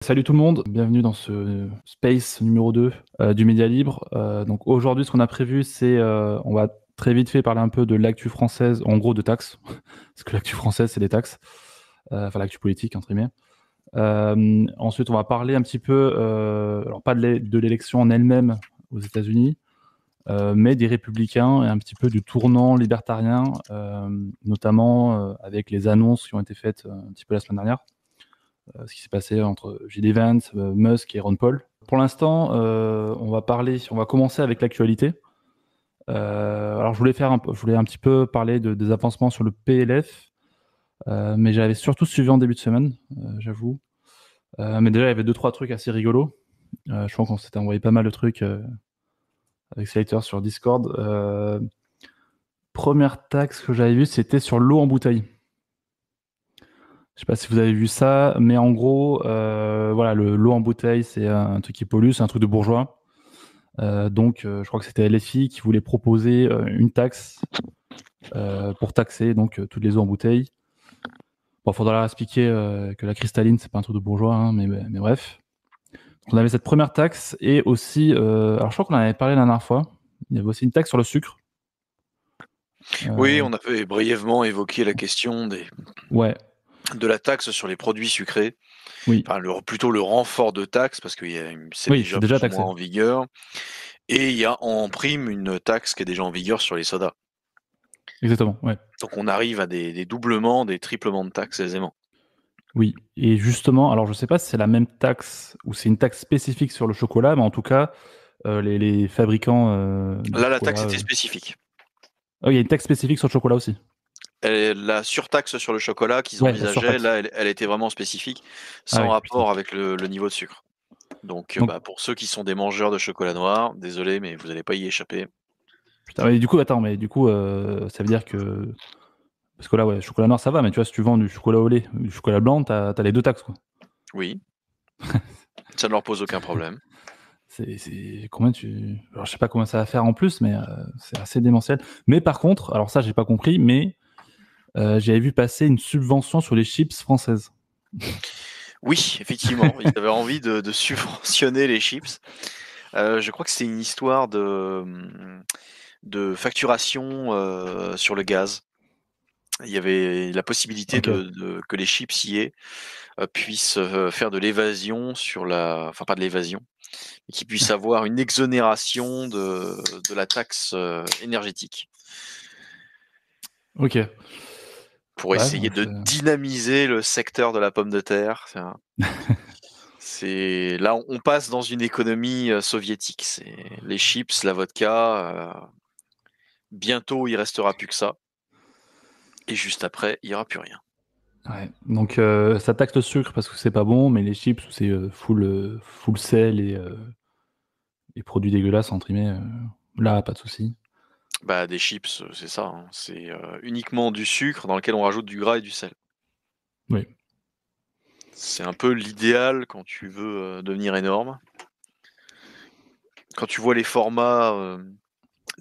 Salut tout le monde, bienvenue dans ce space numéro 2 du Média Libre. Donc aujourd'hui, ce qu'on a prévu, c'est on va très vite fait parler un peu de l'actu française, en gros de taxes, parce que l'actu française, c'est des taxes, enfin l'actu politique, entre guillemets. Ensuite, on va parler un petit peu, alors pas de l'élection en elle-même aux États-Unis, mais des républicains et un petit peu du tournant libertarien, notamment avec les annonces qui ont été faites un petit peu la semaine dernière. Ce qui s'est passé entre J.D. Vance, Musk et Ron Paul. Pour l'instant, on va commencer avec l'actualité. Alors je voulais un petit peu parler des avancements sur le PLF, mais j'avais surtout suivi en début de semaine, j'avoue. Mais déjà, il y avait 2-3 trucs assez rigolos. Je crois qu'on s'était envoyé pas mal de trucs avec Slater sur Discord. Première taxe que j'avais vue, c'était sur l'eau en bouteille. Je sais pas si vous avez vu ça, mais en gros, voilà, l'eau en bouteille, c'est un truc qui pollue, c'est un truc de bourgeois. Donc, je crois que c'était LFI qui voulait proposer une taxe pour taxer donc toutes les eaux en bouteille. Bon, faudra leur expliquer que la cristalline, c'est pas un truc de bourgeois, hein, mais bref. Donc, on avait cette première taxe et aussi, alors je crois qu'on en avait parlé la dernière fois. Il y avait aussi une taxe sur le sucre. Oui, on avait brièvement évoqué la question Ouais, de la taxe sur les produits sucrés, oui, enfin plutôt le renfort de taxe, parce que c'est oui, c'est déjà déjà plus ou moins taxé. en vigueur, et il y a en prime une taxe qui est déjà en vigueur sur les sodas. Exactement, ouais. Donc on arrive à des doublements, des triplements de taxes aisément. Oui, et justement, alors je sais pas si c'est la même taxe ou c'est une taxe spécifique sur le chocolat, mais en tout cas, les fabricants de Là, la taxe chocolat. était spécifique. Oh, il y a une taxe spécifique sur le chocolat aussi. La surtaxe sur le chocolat qu'ils Ouais, la envisageaient, surtaxe. là, elle était vraiment spécifique, Ah sans oui, putain. rapport avec le niveau de sucre. Donc, Donc, bah, pour ceux qui sont des mangeurs de chocolat noir, désolé, mais vous n'allez pas y échapper. putain, mais du coup, attends, mais du coup, ça veut dire que. Parce que là, ouais, chocolat noir, ça va, mais tu vois, si tu vends du chocolat au lait, du chocolat blanc, t'as les deux taxes, quoi. Oui, ça ne leur pose aucun problème. Combien tu. Alors, je sais pas combien ça va faire en plus, mais c'est assez démentiel. Mais par contre, alors ça, j'ai pas compris, mais j'avais vu passer une subvention sur les chips françaises. Oui, effectivement, ils avaient envie de subventionner les chips. Je crois que c'est une histoire de facturation sur le gaz. Il y avait la possibilité Ok. que les chipsiers puissent faire de l'évasion enfin pas de l'évasion, mais qu'ils puissent avoir une exonération de la taxe énergétique Ok. pour Ouais, essayer de dynamiser le secteur de la pomme de terre. C'est là, on passe dans une économie soviétique. C'est les chips, la vodka. Bientôt, il restera plus que ça. Et juste après, il y aura plus rien. ouais. Donc, ça taxe le sucre parce que c'est pas bon, mais les chips, c'est full sel et produits dégueulasses, entre guillemets, là, pas de souci. Bah, des chips, c'est ça, hein. C'est uniquement du sucre dans lequel on rajoute du gras et du sel. Oui. C'est un peu l'idéal quand tu veux devenir énorme. Quand tu vois les formats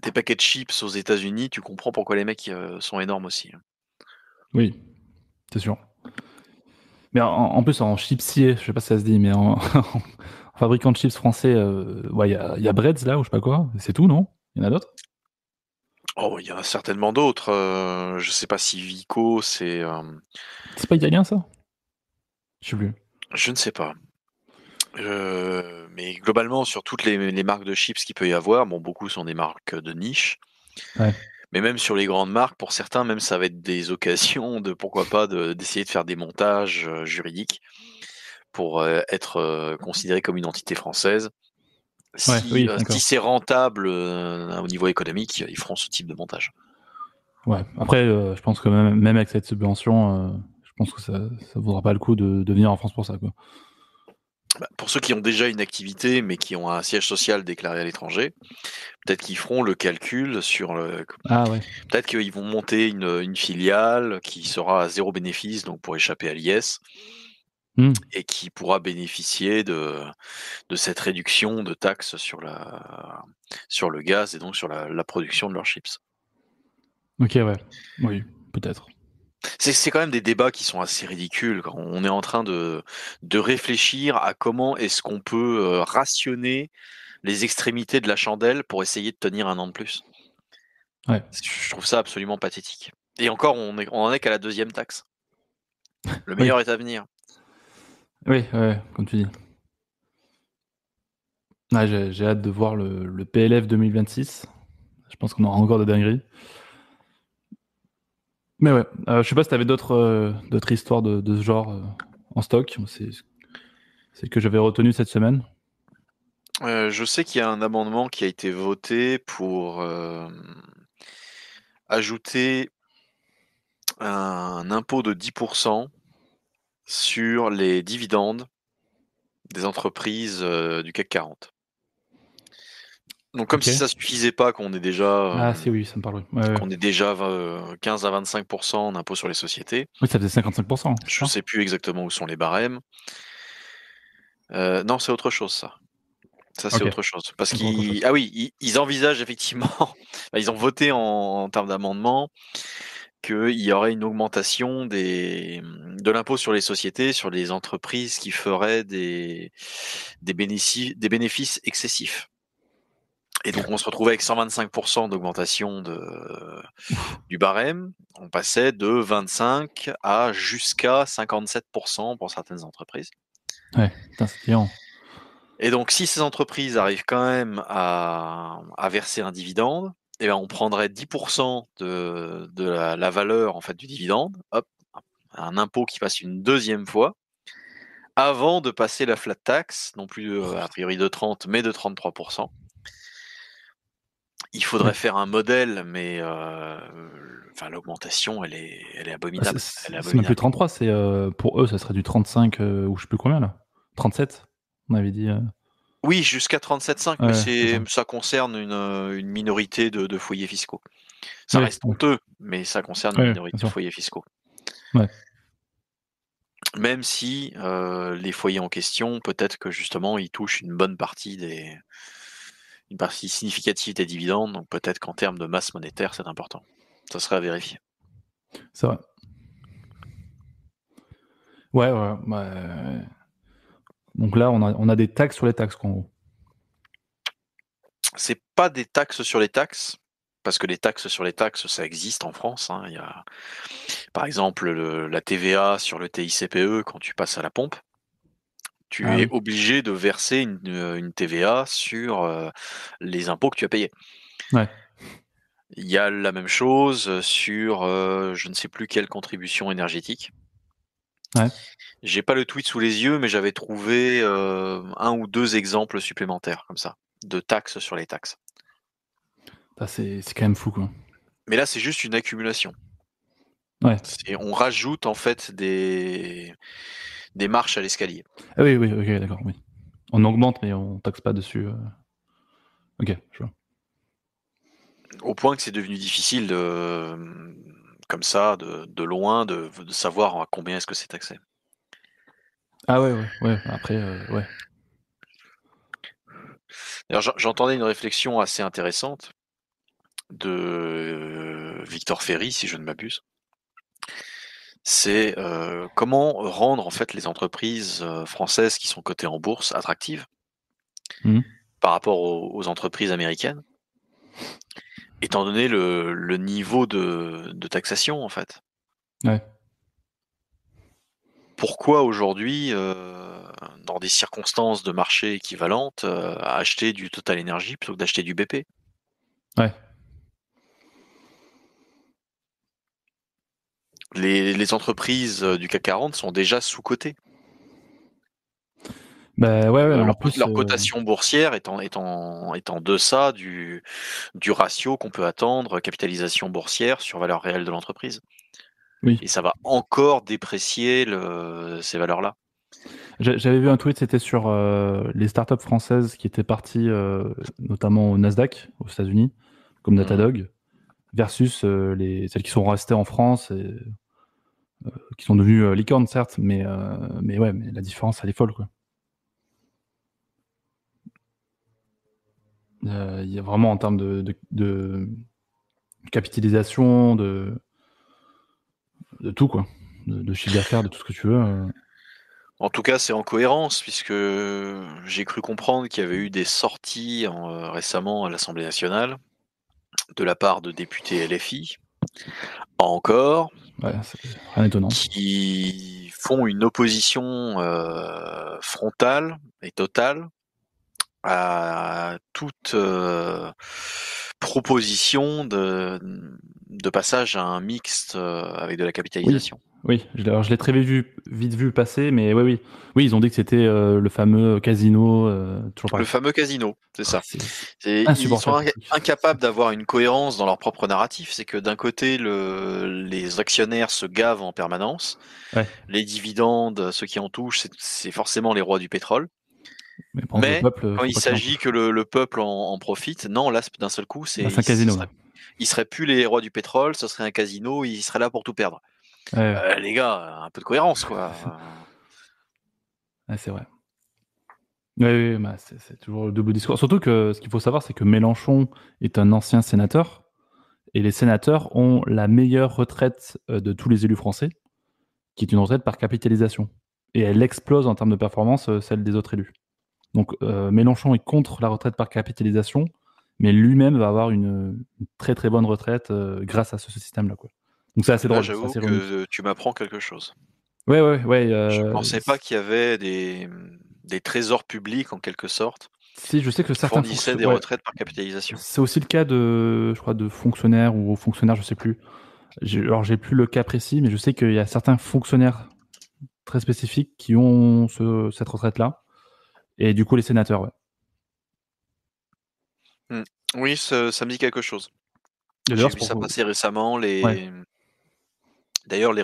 des paquets de chips aux États-Unis, tu comprends pourquoi les mecs sont énormes aussi, hein. Oui, c'est sûr. Mais en plus, en chipsier, je sais pas si ça se dit, mais en, en fabricant de chips français, ouais, il y a Breads là, ou je sais pas quoi. C'est tout, non? Il y en a d'autres? Oh, il y en a certainement d'autres. Je sais pas si Vico, c'est. C'est pas italien, ça? Je sais plus. Je ne sais pas. Mais globalement, sur toutes les marques de chips qu'il peut y avoir, bon, beaucoup sont des marques de niche, Ouais. mais même sur les grandes marques, pour certains, même ça va être des occasions de pourquoi pas d'essayer de faire des montages juridiques pour être considéré comme une entité française. Ouais, oui, Si d'accord. c'est rentable au niveau économique, ils feront ce type de montage. Ouais. Après, je pense que même avec cette subvention, je pense que ça vaudra pas le coup de venir en France pour ça, quoi. Bah, pour ceux qui ont déjà une activité mais qui ont un siège social déclaré à l'étranger, peut-être qu'ils feront le calcul sur le. Ah ouais. Peut-être qu'ils vont monter une filiale qui sera à zéro bénéfice, donc pour échapper à l'IS, Hmm. et qui pourra bénéficier de cette réduction de taxes sur le gaz et donc sur la production de leurs chips. Ok, ouais. Oui, peut-être. C'est quand même des débats qui sont assez ridicules quand on est en train de réfléchir à comment est-ce qu'on peut rationner les extrémités de la chandelle pour essayer de tenir un an de plus. Ouais. Je trouve ça absolument pathétique. Et encore, on en est qu'à la deuxième taxe. Le Oui, meilleur est à venir. oui, ouais, comme tu dis. Ouais, j'ai hâte de voir le PLF 2026. Je pense qu'on aura encore des dingueries. Mais ouais, je sais pas si t'avais d'autres histoires de ce genre en stock. C'est que j'avais retenu cette semaine. Je sais qu'il y a un amendement qui a été voté pour ajouter un impôt de 10% sur les dividendes des entreprises du CAC 40. Donc comme Ok. si ça suffisait pas qu'on ait déjà Ah si, oui, ça me parle. Oui, ouais, ouais. 15 à 25% d'impôt sur les sociétés. Oui, ça faisait 55%, c'est Je ça? sais plus exactement où sont les barèmes. Non, c'est autre chose ça. Ça, c'est Ok, autre chose. Parce encore autre chose. qu'ils, ah oui, ils envisagent effectivement, ils ont voté en termes d'amendement qu'il y aurait une augmentation de l'impôt sur les sociétés, sur les entreprises qui feraient des bénéfices excessifs. Et donc, on se retrouvait avec 125% d'augmentation Ouf. du barème. On passait de 25 à jusqu'à 57% pour certaines entreprises. Ouais, putain, c'est client. Et donc, si ces entreprises arrivent quand même à verser un dividende, eh ben, on prendrait 10% de la valeur en fait du dividende, hop, un impôt qui passe une deuxième fois, avant de passer la flat tax, non plus Oh, a putain. priori de 30, mais de 33%. Il faudrait Ouais. faire un modèle, mais enfin, l'augmentation, elle est Bah, abominable. Elle est c'est même plus abominable. 33, c'est pour eux, ça serait du 35 ou je sais plus combien là. 37, on avait dit. Oui, jusqu'à 37,5, mais Ouais, c'est ça. ça concerne une minorité de foyers fiscaux. Ça Oui, reste oui, honteux, mais ça concerne une ouais, bien minorité de sûr. foyers fiscaux. Ouais. Même si les foyers en question, peut-être que justement, ils touchent une partie significative des dividendes, donc peut-être qu'en termes de masse monétaire, c'est important. Ça serait à vérifier. C'est vrai. Ouais, ouais. Bah, donc là, on a des taxes sur les taxes, quoi, en gros. C'est pas des taxes sur les taxes, parce que les taxes sur les taxes, ça existe en France, hein. Il y a, par exemple, la TVA sur le TICPE quand tu passes à la pompe. Ah Tu es oui. obligé de verser une TVA sur les impôts que tu as payés. Ouais. Il y a la même chose sur je ne sais plus quelle contribution énergétique. Ouais. J'ai pas le tweet sous les yeux, mais j'avais trouvé un ou deux exemples supplémentaires comme ça, de taxes sur les taxes. Ah, c'est quand même fou, quoi. Mais là, c'est juste une accumulation. Ouais. On rajoute en fait des marches à l'escalier. Ah oui, oui, ok, d'accord, oui. On augmente, mais on taxe pas dessus. Ok, je vois. Au point que c'est devenu difficile comme ça, de loin, de savoir à combien est-ce que c'est taxé. Ah ouais, ouais, ouais. Après, ouais. D'ailleurs, j'entendais une réflexion assez intéressante de Victor Ferry, si je ne m'abuse. C'est comment rendre en fait les entreprises françaises qui sont cotées en bourse attractives Mhm. par rapport aux entreprises américaines, étant donné le niveau de taxation en fait. Ouais. Pourquoi aujourd'hui, dans des circonstances de marché équivalentes, acheter du Total Energy plutôt que d'acheter du BP? Ouais. Les entreprises du CAC 40 sont déjà sous-cotées. Bah ouais, ouais, en plus, Leur cotation boursière est en deçà du ratio qu'on peut attendre, capitalisation boursière sur valeur réelle de l'entreprise. oui. Et ça va encore déprécier ces valeurs-là. J'avais vu un tweet, c'était sur les startups françaises qui étaient parties, notamment au Nasdaq, aux États-Unis, comme Mmh. Datadog, versus celles qui sont restées en France et qui sont devenues licornes, certes, mais ouais, mais la différence, elle est folle, quoi. Il y a vraiment en termes de capitalisation, de tout, quoi. De chiffre d'affaires, de tout ce que tu veux. En tout cas, c'est en cohérence, puisque j'ai cru comprendre qu'il y avait eu des sorties récemment à l'Assemblée nationale de la part de députés LFI, encore, Ouais, c'est rien d'étonnant. qui font une opposition frontale et totale à toute proposition de passage à un mixte avec de la Oui, capitalisation. oui. Alors, je l'ai très vite vu passer, mais oui, oui. Oui, ils ont dit que c'était le fameux casino, toujours Le pareil. fameux casino, c'est Oh, ça. c'est Ils sont insupportable, ce truc. incapables d'avoir une cohérence dans leur propre narratif. C'est que d'un côté, les actionnaires se gavent en permanence. Ouais, Les dividendes, ceux qui en touchent, c'est forcément les rois du pétrole. mais pendant que le Mais peuple, quand faut il pas qu'il en s'agit que touche. le peuple en profite, non, là, d'un seul coup, Là, c'est un casino, là. ils seraient plus les rois du pétrole, ce serait un casino, ils seraient là pour tout perdre. Ouais, ouais. Les gars, un peu de cohérence, quoi. Ouais, c'est vrai. Oui, oui, bah, c'est toujours le double discours. Surtout que ce qu'il faut savoir, c'est que Mélenchon est un ancien sénateur, et les sénateurs ont la meilleure retraite de tous les élus français, qui est une retraite par capitalisation. Et elle explose en termes de performance, celle des autres élus. Donc Mélenchon est contre la retraite par capitalisation, mais lui-même va avoir une très très bonne retraite grâce à ce système-là, quoi. Donc c'est assez Là, drôle, c'est j'avoue assez ironique. que tu m'apprends quelque chose. Ouais, ouais, ouais. Je pensais pas qu'il y avait des trésors publics, en quelque sorte, Si, je sais que qui certains fournissaient fonctionnaires. des Ouais, retraites par capitalisation. c'est aussi le cas de, je crois, de fonctionnaires ou hauts fonctionnaires, je sais plus. Alors j'ai plus le cas précis, mais je sais qu'il y a certains fonctionnaires très spécifiques qui ont cette retraite-là. Et du coup, les sénateurs, ouais. Hmm. Oui, ça me dit quelque chose. Et J'ai d'ailleurs, c'est vu pour ça vous. passer récemment. Ouais. D'ailleurs, les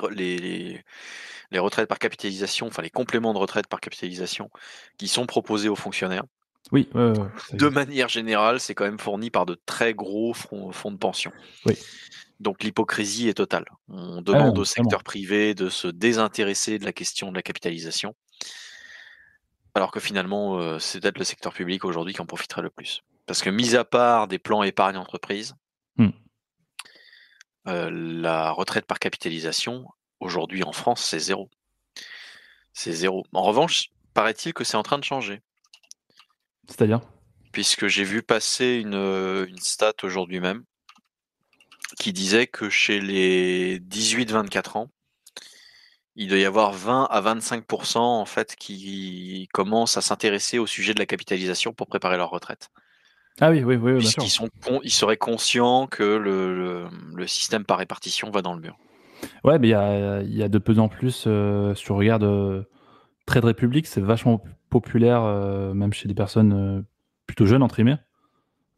retraites par capitalisation, enfin les compléments de retraite par capitalisation, qui sont proposés aux fonctionnaires, Oui, ouais, ouais, ouais, ça de existe. manière générale, c'est quand même fourni par de très gros fonds de pension. Oui. Donc l'hypocrisie est totale. On Ah ouais, demande non, au totalement. secteur privé de se désintéresser de la question de la capitalisation, alors que finalement, c'est peut-être le secteur public aujourd'hui qui en profiterait le plus. Parce que mis à part des plans épargne entreprise, Hmm. la retraite par capitalisation, aujourd'hui en France, c'est zéro. C'est zéro. En revanche, paraît-il que c'est en train de changer, C'est-à-dire? puisque j'ai vu passer une stat aujourd'hui même qui disait que chez les 18-24 ans, il doit y avoir 20 à 25% en fait qui commencent à s'intéresser au sujet de la capitalisation pour préparer leur retraite. Ah oui, oui, oui, oui, bien sûr. Ils seraient conscients que le système par répartition va dans le mur. Ouais, mais il y a de plus en plus, si tu regardes Trade Republic, c'est vachement populaire, même chez des personnes plutôt jeunes, entre guillemets.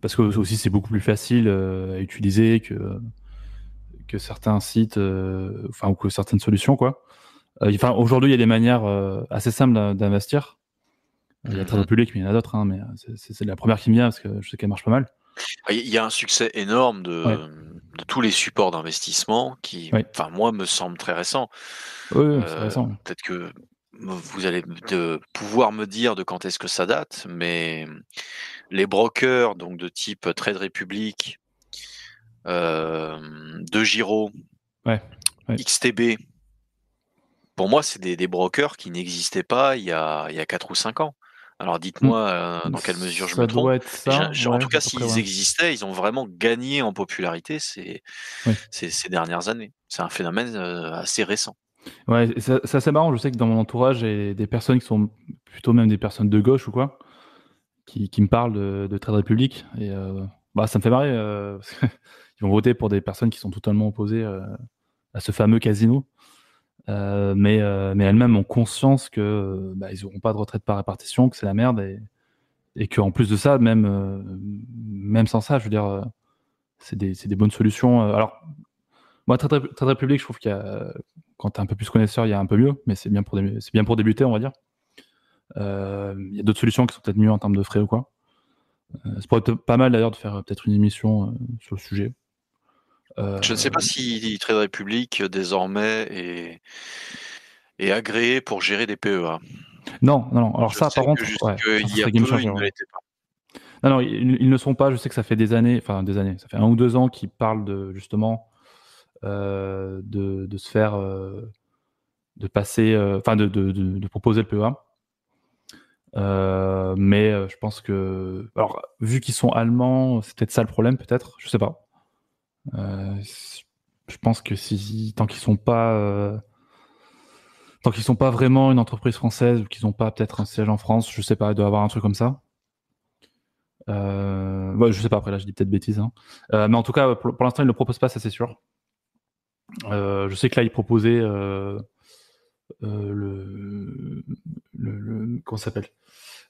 Parce que aussi, c'est beaucoup plus facile à utiliser que certains sites, enfin, ou que certaines solutions, quoi. Enfin, aujourd'hui, il y a des manières assez simples d'investir. Il y a Trade Mhm. Republic, mais il y en a d'autres, hein, mais c'est la première qui me vient parce que je sais qu'elle marche pas mal. Il y a un succès énorme Ouais, de tous les supports d'investissement qui, ouais. enfin moi, me semble très récent. Oui, oui, c'est récent. Peut-être que vous allez pouvoir me dire de quand est-ce que ça date, mais les brokers, donc de type Trade Republic, De Giro, Ouais, ouais. XTB, pour moi, c'est des brokers qui n'existaient pas il y a 4 ou 5 ans. Alors Hmm. dites-moi dans quelle mesure je me Ça trompe. doit être ça, En ouais, tout cas, à peu près, ouais. s'ils existaient, ils ont vraiment gagné en popularité Oui. ces dernières années. C'est un phénomène assez récent. Ouais, c'est assez marrant. Je sais que dans mon entourage, j'ai des personnes qui sont plutôt même des personnes de gauche ou quoi, qui me parlent de Trade Republic. Et bah, ça me fait marrer. Parce que ils vont voter pour des personnes qui sont totalement opposées à ce fameux casino. Mais elles-mêmes ont conscience que bah, ils n'auront pas de retraite par répartition, que c'est la merde. Et qu'en plus de ça, même sans ça, je veux dire, c'est des bonnes solutions. Alors, moi, Trade Republic, je trouve qu'il y a, quand tu es un peu plus connaisseur, il y a un peu mieux, mais c'est bien pour débuter, on va dire. Il y a d'autres solutions qui sont peut-être mieux en termes de frais ou quoi. Ça pourrait être pas mal d'ailleurs de faire peut-être une émission sur le sujet. Je ne sais pas Euh, si Trade Republic désormais est agréé pour gérer des PEA. non, non, non. Alors Je ça, par sais que contre, ouais, ça jusqu'il y a serait game peu, changer. il ne Ouais. l'était pas. Non, non, ils ne sont pas. Je sais que ça fait des années, ça fait 1 ou 2 ans qu'ils parlent de justement de se faire, de passer, enfin de proposer le PEA. Mais je pense que, alors vu qu'ils sont allemands, c'est peut-être ça le problème, peut-être, je sais pas. Je pense que si tant qu'ils sont pas vraiment une entreprise française ou qu'ils n'ont pas peut-être un siège en France, je sais pas, il doit y avoir un truc comme ça. Ouais, je sais pas, après là je dis peut-être bêtises, hein. Mais en tout cas, pour l'instant ils ne le proposent pas, ça c'est sûr. Je sais que là ils proposaient comment ça s'appelle,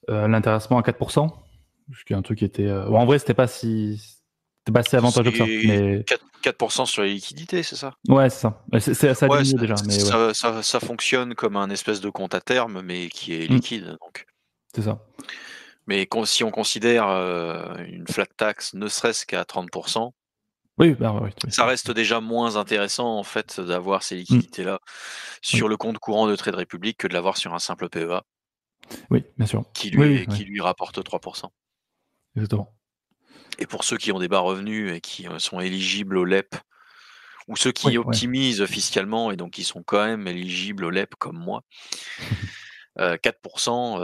l'intéressement à 4%, ce qui est un truc qui était, bon, en vrai c'était pas si avantageux que ça, C'est mais 4% sur les liquidités, c'est ça? ouais c'est ça. Ça a Ouais, diminué déjà, mais ouais. ça fonctionne comme un espèce de compte à terme, mais qui est Mm, liquide. Donc. c'est ça. Mais si on considère une flat tax ne serait-ce qu'à 30%, Oui, bah ouais, oui, ça reste déjà moins intéressant en fait d'avoir ces Mm, liquidités-là oui, sur le compte courant de Trade Republic que de l'avoir sur un simple PEA oui, bien sûr. qui Oui, oui, lui, oui, qui lui rapporte 3%. exactement. Et pour ceux qui ont des bas revenus et qui sont éligibles au LEP, ou ceux qui Oui, ouais. optimisent fiscalement et donc qui sont quand même éligibles au LEP comme moi, 4%,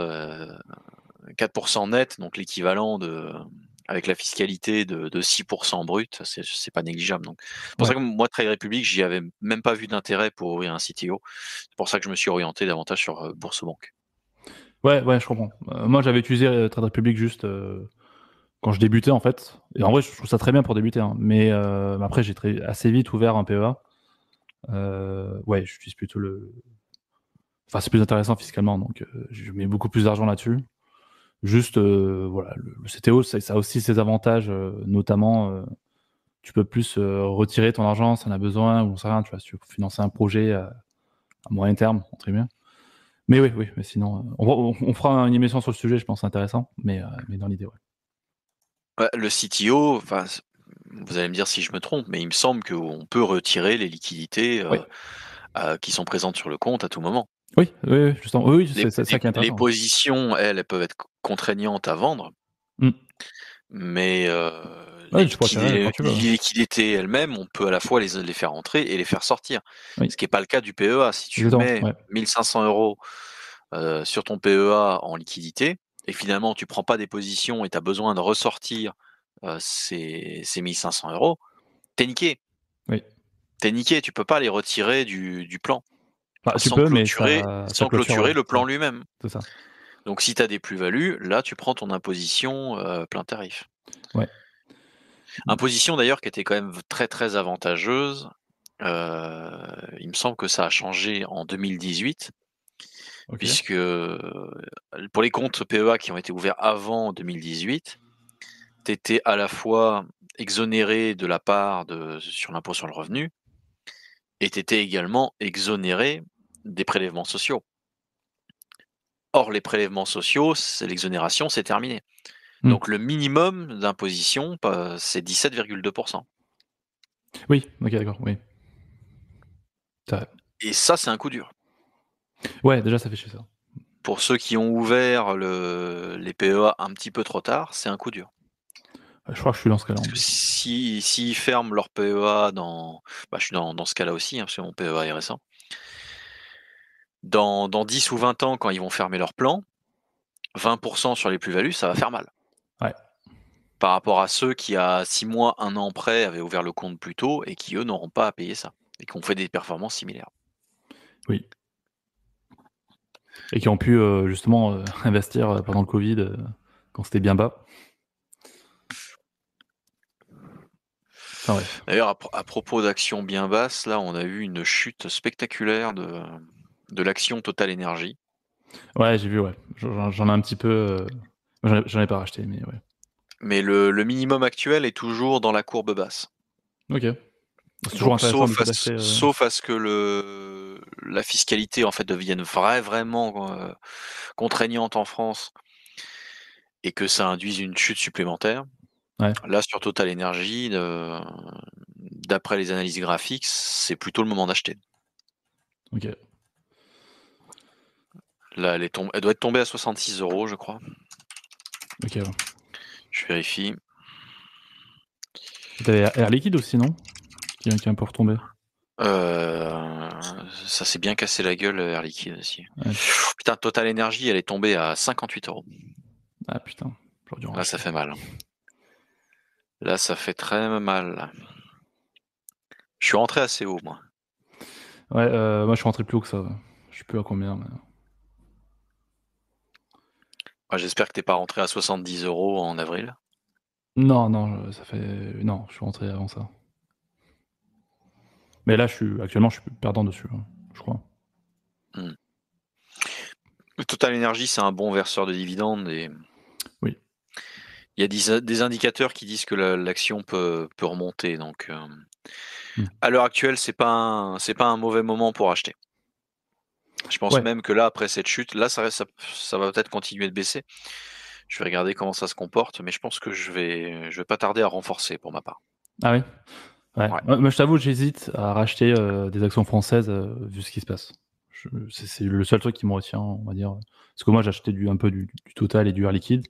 4% net, donc l'équivalent avec la fiscalité de 6% brut, c'est pas négligeable. Donc, c'est pour ça Ouais. que moi, Trade Republic, j'y avais même pas vu d'intérêt pour ouvrir un CTO. C'est pour ça que je me suis orienté davantage sur Bourse Banque. Ouais, ouais, je comprends. Moi, j'avais utilisé Trade Republic juste quand je débutais, en fait. Et en vrai, je trouve ça très bien pour débuter, hein. Mais après, j'ai assez vite ouvert un PEA. Ouais, j'utilise plutôt Enfin, c'est plus intéressant fiscalement, donc je mets beaucoup plus d'argent là-dessus. Juste, voilà, le CTO, ça a aussi ses avantages, notamment, tu peux plus retirer ton argent si on a besoin, ou on sait rien, tu vois, si tu veux financer un projet à moyen terme, entre guillemets. Mais oui, oui, mais sinon, on fera une émission sur le sujet, je pense, intéressant, mais dans l'idée, ouais. Ouais, le CTO, enfin, vous allez me dire si je me trompe, mais il me semble qu'on peut retirer les liquidités Oui, qui sont présentes sur le compte à tout moment. oui, oui, oui, justement, oui, oui, Les, c'est ça les- qui est les intéressant. positions, elles peuvent être contraignantes à vendre, Mm. mais Ouais, tu peux retirer quand tu veux, les ouais. liquidités elles-mêmes, on peut à la fois les faire entrer et les faire sortir. Oui, Ce qui n'est pas le cas du PEA. Si tu exactement, mets ouais. 1500 euros sur ton PEA en liquidité, et finalement tu prends pas des positions et tu as besoin de ressortir ces 1500 euros, t'es niqué. Oui. T'es niqué, tu peux pas les retirer du plan Bah, tu peux, mais ça sans clôture, ouais, clôturer le c'est plan ça, lui-même. c'est ça. Donc si tu as des plus-values, là tu prends ton imposition plein tarif. Ouais. Imposition d'ailleurs qui était quand même très très avantageuse. Il me semble que ça a changé en 2018, Ok. puisque pour les comptes PEA qui ont été ouverts avant 2018, tu étais à la fois exonéré de la part sur l'impôt sur le revenu, et tu étais également exonéré des prélèvements sociaux. Or, les prélèvements sociaux, l'exonération, c'est terminé. Mm. Donc le minimum d'imposition, c'est 17,2%. Oui, ok, d'accord, oui. Et ça, c'est un coup dur. Ouais, déjà, ça fait chier ça. Pour ceux qui ont ouvert les PEA un petit peu trop tard, c'est un coup dur. Je crois que je suis dans ce cas-là en Parce que plus. s'ils ferment leur PEA bah, je suis dans ce cas-là aussi, hein, parce que mon PEA est récent. Dans 10 ou 20 ans, quand ils vont fermer leur plan, 20% sur les plus-values, ça va faire mal. Ouais. Par rapport à ceux qui, à 6 mois, 1 an près, avaient ouvert le compte plus tôt et qui, eux, n'auront pas à payer ça. Et qui ont fait des performances similaires. Oui. Et qui ont pu justement investir pendant le Covid quand c'était bien bas. Enfin bref. D'ailleurs, à propos d'actions bien basses, là, on a eu une chute spectaculaire de l'action Total Energy. Ouais, j'ai vu, ouais. J'en ai un petit peu. J'en ai pas racheté, mais ouais. Mais le minimum actuel est toujours dans la courbe basse. Ok. C'est toujours Donc, intéressant du coup d'acheter. sauf à ce que la fiscalité en fait devienne vraiment contraignante en France et que ça induise une chute supplémentaire. Ouais. Là, sur Total Energy, d'après les analyses graphiques, c'est plutôt le moment d'acheter. Ok. Là, elle doit être tombée à 66 euros, je crois. Ok. Ouais. Je vérifie. Et t'avais Air Liquide aussi, non qui est un peu retombé. Ça s'est bien cassé la gueule, Air Liquide aussi. Ouais. Putain, Total Energy, elle est tombée à 58 €. Ah putain, j'aurais dû en Là, ça racheter. fait mal. Là, ça fait très mal. Je suis rentré assez haut, moi. Ouais, moi je suis rentré plus haut que ça. Ouais. Je sais plus à combien. Mais... J'espère que t'es pas rentré à 70 € en avril. Non, non, ça fait. Non, je suis rentré avant ça. Mais là, actuellement, je suis perdant dessus, hein, je crois. Hmm. Total Energy, c'est un bon verseur de dividendes et Oui. il y a des indicateurs qui disent que l'action peut remonter. Donc, Hmm. à l'heure actuelle, c'est pas un mauvais moment pour acheter. Je pense Ouais. même que là, après cette chute, là, ça va peut-être continuer de baisser. Je vais regarder comment ça se comporte, mais je pense que je vais pas tarder à renforcer pour ma part. Ah oui. Ouais. Ouais. Moi, je t'avoue, j'hésite à racheter des actions françaises vu ce qui se passe. C'est le seul truc qui me retient, on va dire. Parce que moi, j'ai acheté un peu du Total et du Air Liquide.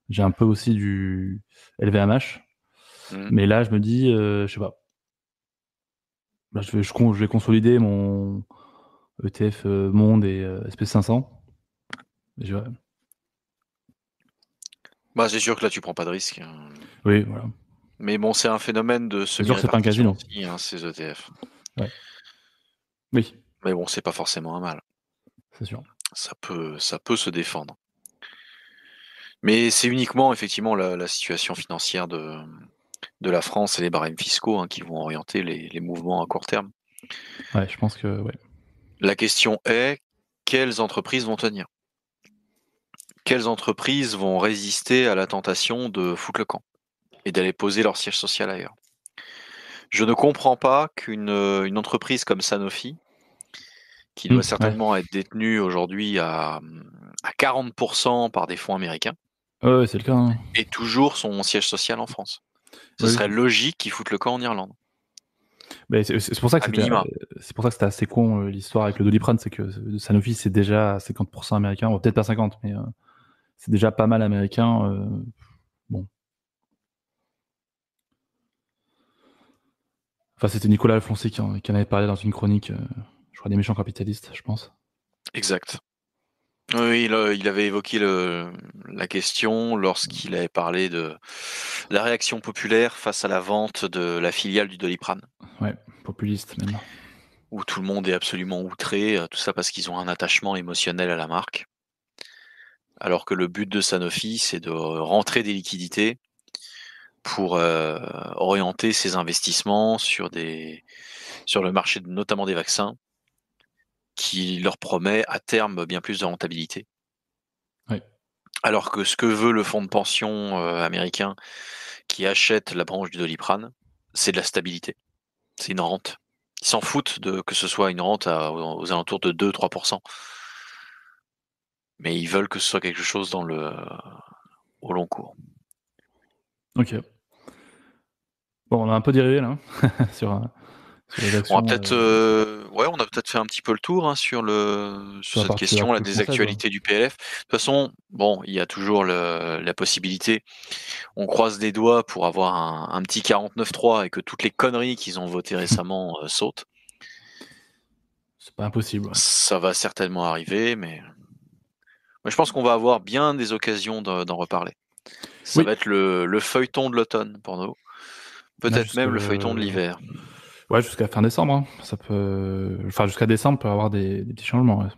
J'ai un peu aussi du LVMH. Mhm. Mais là, je me dis, je sais pas. Là, je vais consolider mon ETF Monde et SP500. Et Bah, c'est sûr que là, tu prends pas de risque, hein. oui, voilà. Mais bon, c'est un phénomène de C'est sûr que c'est pas un semi-répartition casino. aussi, hein, ces ETF. Ouais. Oui, Mais bon, c'est pas forcément un mal. c'est sûr. Ça peut se défendre. Mais c'est uniquement effectivement la situation financière de la France et les barèmes fiscaux, hein, qui vont orienter les mouvements à court terme. Ouais, je pense que ouais. La question est, quelles entreprises vont tenir? Quelles entreprises vont résister à la tentation de foutre le camp et d'aller poser leur siège social ailleurs? Je ne comprends pas une entreprise comme Sanofi, qui doit Ouais. certainement être détenue aujourd'hui à 40% par des fonds américains, Ouais, ouais, c'est le cas, hein. ait toujours son siège social en France. Ce Oui, oui. serait logique qu'ils foutent le camp en Irlande, Mais c'est pour ça que à minima. c'était assez con l'histoire avec le Doliprane, c'est que Sanofi c'est déjà à 50% américain, bon, peut-être pas 50, mais c'est déjà pas mal américain. Bon, enfin c'était Nicolas Alfonsi qui en avait parlé dans une chronique, je crois des méchants capitalistes, je pense. Exact. Oui, il avait évoqué la question lorsqu'il avait parlé de la réaction populaire face à la vente de la filiale du Doliprane, Ouais, populiste même. où tout le monde est absolument outré, tout ça parce qu'ils ont un attachement émotionnel à la marque. Alors que le but de Sanofi, c'est de rentrer des liquidités pour orienter ses investissements sur le marché, notamment des vaccins, qui leur promet à terme bien plus de rentabilité. Ouais. Alors que ce que veut le fonds de pension américain qui achète la branche du Doliprane, c'est de la stabilité, c'est une rente. Ils s'en foutent de que ce soit une rente aux alentours de 2-3%. Mais ils veulent que ce soit quelque chose au long cours. Ok. Bon, on a un peu dérivé là sur, sur les On va actions, peut-être, on a peut-être fait un petit peu le tour, hein, sur sur la cette partie question là actu des française. Ouais. actualités du PLF. De toute façon, bon, il y a toujours la possibilité. On croise les doigts pour avoir un petit 49.3 et que toutes les conneries qu'ils ont votées récemment sautent. C'est pas impossible. Ouais. Ça va certainement arriver, mais je pense qu'on va avoir bien des occasions d'en reparler. Ça Oui, va être le feuilleton de l'automne pour nous. là, Peut-être même le feuilleton de l'hiver. ouais, jusqu'à fin décembre. Hein. Enfin, jusqu'à décembre, peut y avoir des petits changements. Ouais.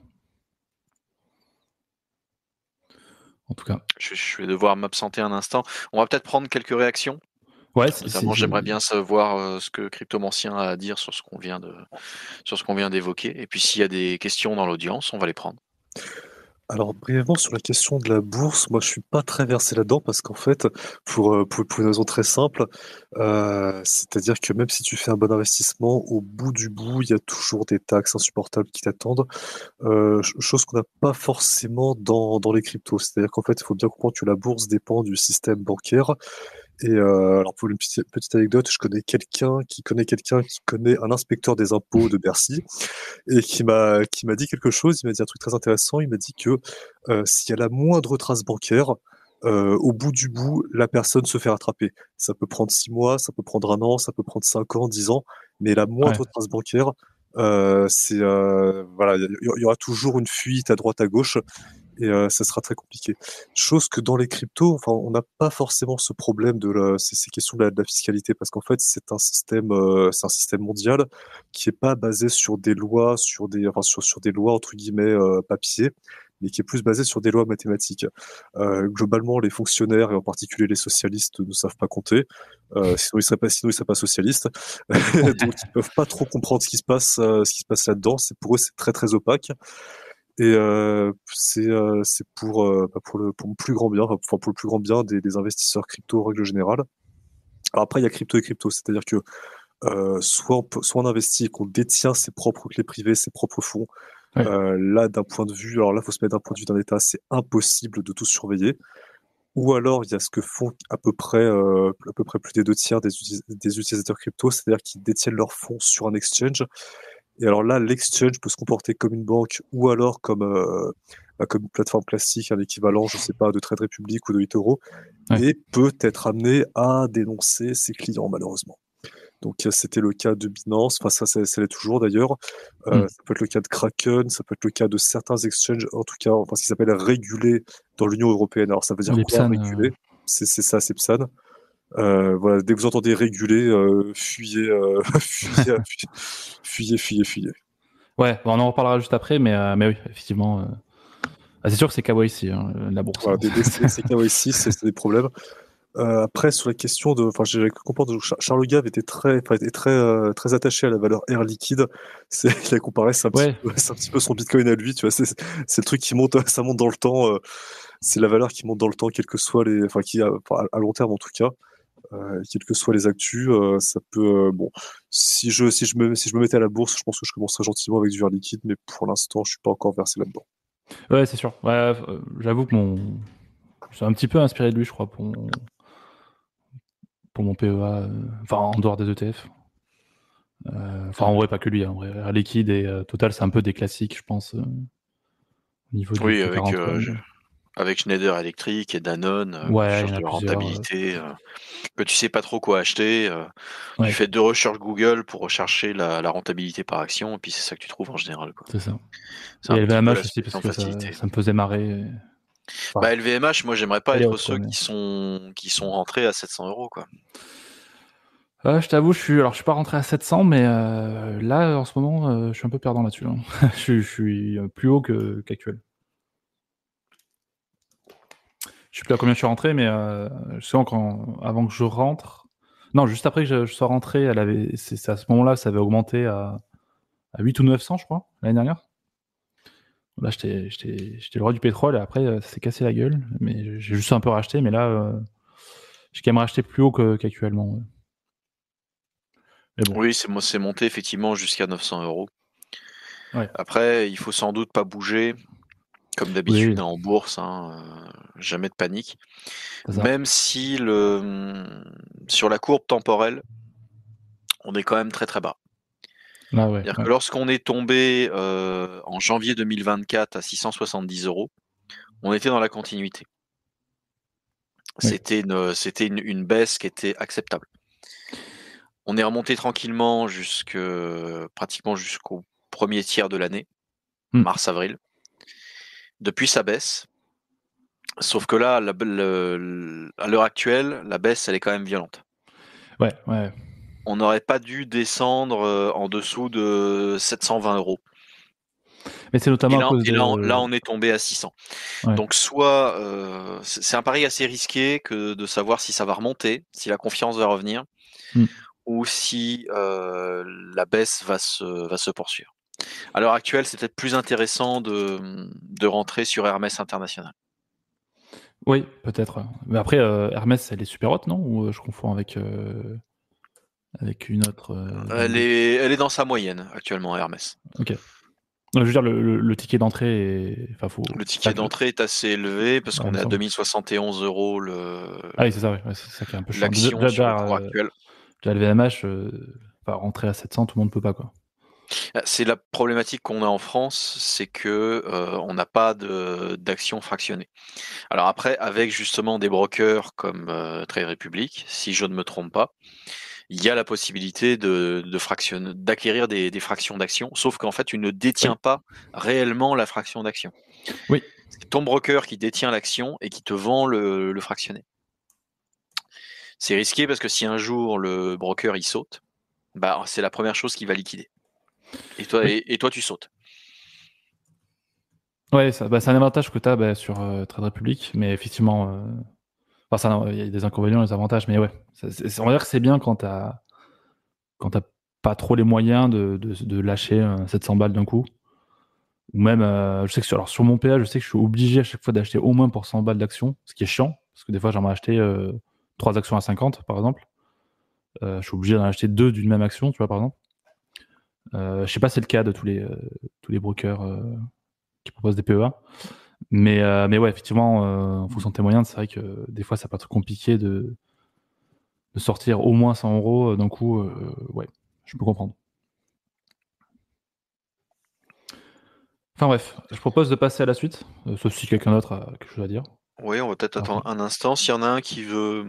En tout cas. Je vais devoir m'absenter un instant. On va peut-être prendre quelques réactions. Ouais, Notamment, j'aimerais bien savoir ce que Cryptomancien a à dire sur ce qu'on vient d'évoquer. Et puis, s'il y a des questions dans l'audience, on va les prendre. Alors, brièvement, sur la question de la bourse, moi, je suis pas très versé là-dedans parce qu'en fait, pour une raison très simple, c'est-à-dire que même si tu fais un bon investissement, au bout du bout, il y a toujours des taxes insupportables qui t'attendent, chose qu'on n'a pas forcément dans les cryptos. C'est-à-dire qu'en fait, il faut bien comprendre que la bourse dépend du système bancaire. Et alors, pour une petite anecdote, je connais quelqu'un qui connaît un inspecteur des impôts de Bercy et qui m'a dit quelque chose. Il m'a dit un truc très intéressant. Il m'a dit que s'il y a la moindre trace bancaire, au bout du bout, la personne se fait rattraper. Ça peut prendre 6 mois, ça peut prendre un an, ça peut prendre 5 ans, 10 ans. Mais la Ouais. moindre trace bancaire, voilà, il y aura toujours une fuite à droite à gauche et ça sera très compliqué. Chose que dans les cryptos, enfin, on n'a pas forcément ce problème ces questions de la fiscalité parce qu'en fait, c'est un système mondial qui est pas basé sur des lois, sur des lois entre guillemets papier, mais qui est plus basé sur des lois mathématiques. Globalement, les fonctionnaires et en particulier les socialistes ne savent pas compter, sinon ils seraient pas socialistes. Donc ils peuvent pas trop comprendre ce qui se passe là-dedans. Pour eux, c'est très très opaque. Et c'est pour le plus grand bien, enfin pour le plus grand bien des investisseurs crypto en règle générale. Alors après, il y a crypto et crypto, c'est-à-dire que soit on investit et qu'on détient ses propres clés privées, ses propres fonds. Ouais. Là, d'un point de vue, alors là, faut se mettre d'un point de vue d'un État, c'est impossible de tout surveiller. Ou alors, il y a ce que font à peu près plus des 2 tiers des utilisateurs crypto, c'est-à-dire qu'ils détiennent leurs fonds sur un exchange. Et alors là, l'exchange peut se comporter comme une banque ou alors comme une plateforme classique, un équivalent, je sais pas, de Trade Republic ou de eToro, Ouais. et peut être amené à dénoncer ses clients, malheureusement. Donc c'était le cas de Binance, enfin ça l'est toujours d'ailleurs. Ça peut être le cas de Kraken, ça peut être le cas de certains exchanges, en tout cas, enfin ce qui s'appelle régulé dans l'Union européenne. Alors ça veut dire Les quoi PSAN, régulé? C'est ça, c'est PSAN. Voilà, dès que vous entendez réguler, fuyez, fuyez. Ouais, bon, on en reparlera juste après, mais oui, effectivement. C'est sûr que c'est KYC, hein, la bourse. Voilà, Hein. des KYC, c'est des problèmes. Après, sur la question enfin, j'ai cru comprendre que Charles Gave était très attaché à la valeur Air liquide. Il a comparé, Ouais, c'est un petit peu son Bitcoin à lui, tu vois. C'est le truc qui monte, ça monte dans le temps. C'est la valeur qui monte dans le temps, quels que soient enfin, à long terme en tout cas, quelles que soient les actus, ça peut, bon, si je me mettais à la bourse, je pense que je commencerais gentiment avec du Air liquide, mais pour l'instant, je suis pas encore versé là-dedans. ouais, c'est sûr. Ouais, j'avoue que je suis un petit peu inspiré de lui, je crois, pour mon PEA, enfin en dehors des ETF. Enfin, en vrai, pas que lui. Hein, en vrai, Air Liquide et Total, c'est un peu des classiques, je pense, au niveau du Oui, T43. avec Schneider Electric et Danone, quand tu Ouais, il y cherches en a de la plusieurs. rentabilité, que tu sais pas trop quoi acheter, tu Ouais, fais 2 recherches Google pour rechercher la rentabilité par action, et puis c'est ça que tu trouves en général, quoi. c'est ça. C'est Et un petit peu LVMH la aussi, parce solution de que facilité. ça me faisait marrer. Enfin, Bah, LVMH, moi j'aimerais pas elle est être haute, quoi. ceux Mais... qui sont rentrés à 700 €, quoi. Je t'avoue, je suis pas rentré à 700, mais là, en ce moment, je suis un peu perdant là-dessus. Hein. Je suis plus haut qu'actuel. Je sais plus à combien je suis rentré, mais je sais avant que je rentre. Non, juste après que je sois rentré, c'est à ce moment-là, ça avait augmenté à 8 ou 900, je crois, l'année dernière. Là, j'étais le roi du pétrole et après, ça s'est cassé la gueule. Mais j'ai juste un peu racheté, mais là, j'ai quand même racheté plus haut qu'actuellement. Ouais. Mais bon, Oui, c'est monté effectivement jusqu'à 900 €. ouais, Après, il faut sans doute pas bouger, comme oui, d'habitude, hein, en bourse, hein, jamais de panique. c'est ça. Même si sur la courbe temporelle, on est quand même très, très bas. Là, ouais, C'est-à-dire ouais, que lorsqu'on est tombé, en janvier 2024 à 670 €, on était dans la continuité. oui, C'était une baisse qui était acceptable. On est remonté tranquillement pratiquement jusqu'au premier tiers de l'année, hmm, mars-avril. Depuis, ça baisse, sauf que là, à l'heure actuelle, la baisse, elle est quand même violente. ouais, ouais. On n'aurait pas dû descendre, en dessous de 720 €. Mais c'est Et notamment à là cause et là on de. là on est tombé à 600. Ouais, Donc soit, c'est un pari assez risqué que de savoir si ça va remonter, si la confiance va revenir, hmm. ou si, la baisse va se poursuivre. À l'heure actuelle, c'est peut-être plus intéressant de rentrer sur Hermès International. Oui, peut-être. Mais après, Hermès, elle est super haute, non? Ou je confonds avec une autre dans le Elle lot. est elle est dans sa moyenne actuellement, Hermès. Ok. Non, je veux dire, le ticket d'entrée est. Enfin, faut. Le ticket d'entrée est assez élevé parce Ouais, il qu'on me est à semble. 2 071 € Ah oui, c'est ça, ouais, c'est ça qui est un peu chiant. l'action sur le cours actuel. Déjà LVMH, enfin, rentrer à 700, tout le monde peut pas, quoi. C'est la problématique qu'on a en France, c'est que, on n'a pas d'actions fractionnées. Alors après, avec justement des brokers comme, Trade Republic, si je ne me trompe pas, il y a la possibilité d'acquérir des fractions d'actions, sauf qu'en fait, tu ne détiens pas réellement la fraction d'action. Oui. C'est ton broker qui détient l'action et qui te vend le fractionné. C'est risqué parce que si un jour le broker il saute, bah, c'est la première chose qui va liquider. Et toi, tu sautes. Ouais, c'est un avantage que tu as sur Trade Republic, mais effectivement, il y a des inconvénients et des avantages, mais ouais, on va dire que c'est bien quand t'as pas trop les moyens de lâcher 700 balles d'un coup. Ou même, je sais que sur mon PA, je sais que je suis obligé à chaque fois d'acheter au moins pour 100 balles d'actions, ce qui est chiant, parce que des fois j'aimerais acheter 3 actions à 50 par exemple. Je suis obligé d'en acheter 2 d'une même action, tu vois, par exemple. Je sais pas si c'est le cas de tous les brokers qui proposent des PEA. Mais ouais, effectivement, en fonction de tes moyens, c'est vrai que des fois ça peut être compliqué de sortir au moins 100 euros d'un coup. Ouais, je peux comprendre. Enfin bref, je propose de passer à la suite, sauf si quelqu'un d'autre a quelque chose à dire. Oui, on va peut-être attendre un instant. S'il y en a un qui veut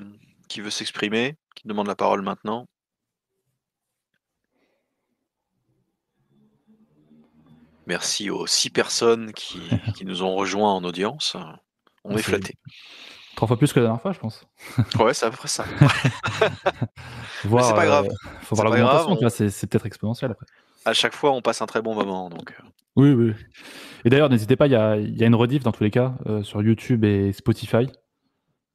s'exprimer, qui demande la parole maintenant. Merci aux 6 personnes qui nous ont rejoints en audience. On est flattés. 3 fois plus que la dernière fois, je pense. Ouais, c'est à peu près ça. Mais c'est pas grave. Faut voir l'augmentation, tu vois, c'est peut-être exponentiel après. À chaque fois, on passe un très bon moment. Donc. Oui. Et d'ailleurs, n'hésitez pas, il y a une rediff dans tous les cas sur YouTube et Spotify.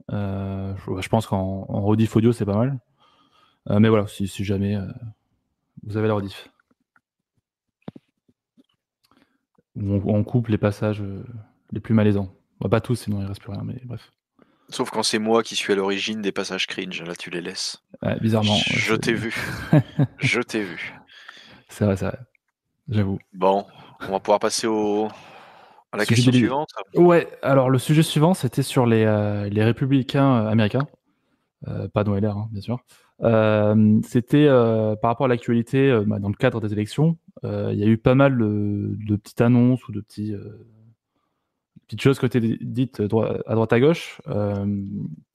Je pense qu'en rediff audio, c'est pas mal. Mais voilà, si jamais vous avez la rediff. On coupe les passages les plus malaisants. Bah, pas tous, sinon il reste plus rien, mais bref. Sauf quand c'est moi qui suis à l'origine des passages cringe, là tu les laisses. Ouais, bizarrement. Je t'ai vu. Je t'ai vu. C'est vrai. J'avoue. Bon, on va pouvoir passer à la question suivante. Ouais, alors le sujet suivant, c'était sur les républicains américains. Pas Noël, hein, bien sûr. C'était par rapport à l'actualité dans le cadre des élections. Il y a eu pas mal de petites annonces ou de petites choses qui ont été dites à droite à gauche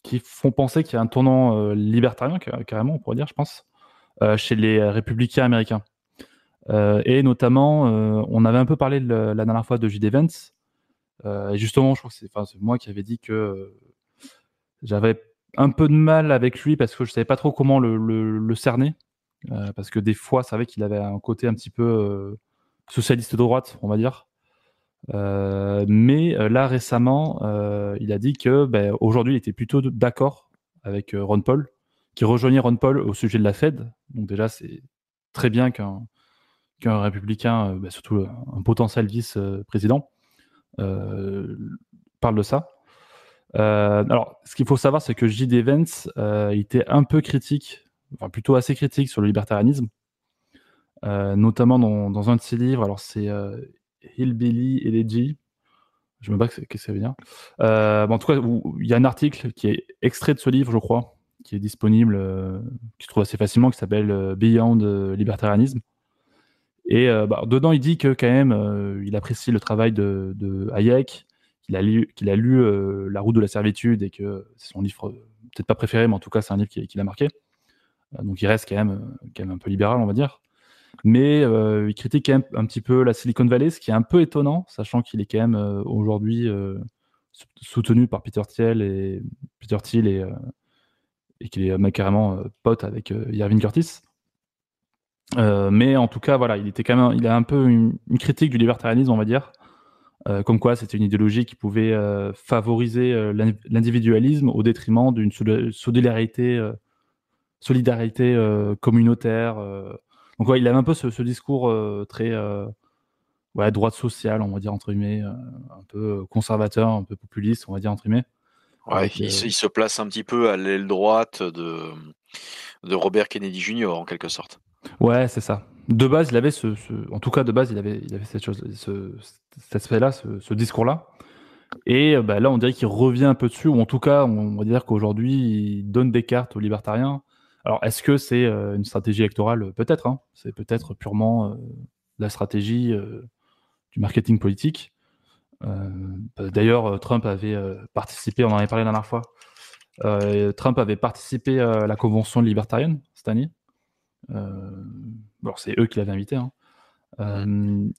qui font penser qu'il y a un tournant libertarien, carrément, on pourrait dire, je pense, chez les républicains américains. Et notamment, on avait un peu parlé la dernière fois de J.D. Vance. Et justement, je crois que c'est moi qui avais dit que j'avais un peu de mal avec lui parce que je savais pas trop comment le cerner. Parce que des fois, c'est vrai qu'il avait un côté un petit peu socialiste de droite, on va dire. Mais là, récemment, il a dit que aujourd'hui, il était plutôt d'accord avec Ron Paul, qui rejoignait Ron Paul au sujet de la Fed. Donc déjà, c'est très bien qu'un républicain, surtout un potentiel vice-président, parle de ça. Alors, ce qu'il faut savoir, c'est que J.D. Vance était un peu critique, enfin plutôt assez critique sur le libertarianisme, notamment dans un de ses livres. Alors, c'est Hillbilly Elegy. Je ne sais pas qu'est-ce que ça veut dire. En tout cas, il y a un article qui est extrait de ce livre, je crois, qui est disponible, qui se trouve assez facilement, qui s'appelle Beyond Libertarianism. Et dedans, il dit que quand même, il apprécie le travail de Hayek, qu'il a lu La route de la servitude et que c'est son livre peut-être pas préféré, mais en tout cas, c'est un livre qui l'a marqué. Donc, il reste quand même un peu libéral, on va dire. Mais il critique quand même un petit peu la Silicon Valley, ce qui est un peu étonnant, sachant qu'il est quand même aujourd'hui soutenu par Peter Thiel et qu'il est carrément pote avec Irving Curtis. Mais en tout cas, voilà, il a un peu une critique du libertarianisme, on va dire, comme quoi c'était une idéologie qui pouvait favoriser l'individualisme au détriment d'une solidarité communautaire. Donc ouais, il avait un peu ce discours très droite sociale, on va dire entre guillemets, un peu conservateur, un peu populiste, on va dire entre guillemets. Ouais, il se place un petit peu à l'aile droite de Robert Kennedy Jr. en quelque sorte. Ouais, c'est ça. De base, il avait en tout cas de base, il avait cette chose, cet aspect-là, ce discours-là. Et là, on dirait qu'il revient un peu dessus, ou en tout cas, on va dire qu'aujourd'hui, il donne des cartes aux libertariens. Alors, est-ce que c'est une stratégie électorale? Peut-être. Hein. C'est peut-être purement la stratégie du marketing politique. D'ailleurs, Trump avait participé, on en avait parlé la dernière fois, Trump avait participé à la convention libertarienne. Sistani. Alors c'est eux qui l'avaient invité, hein.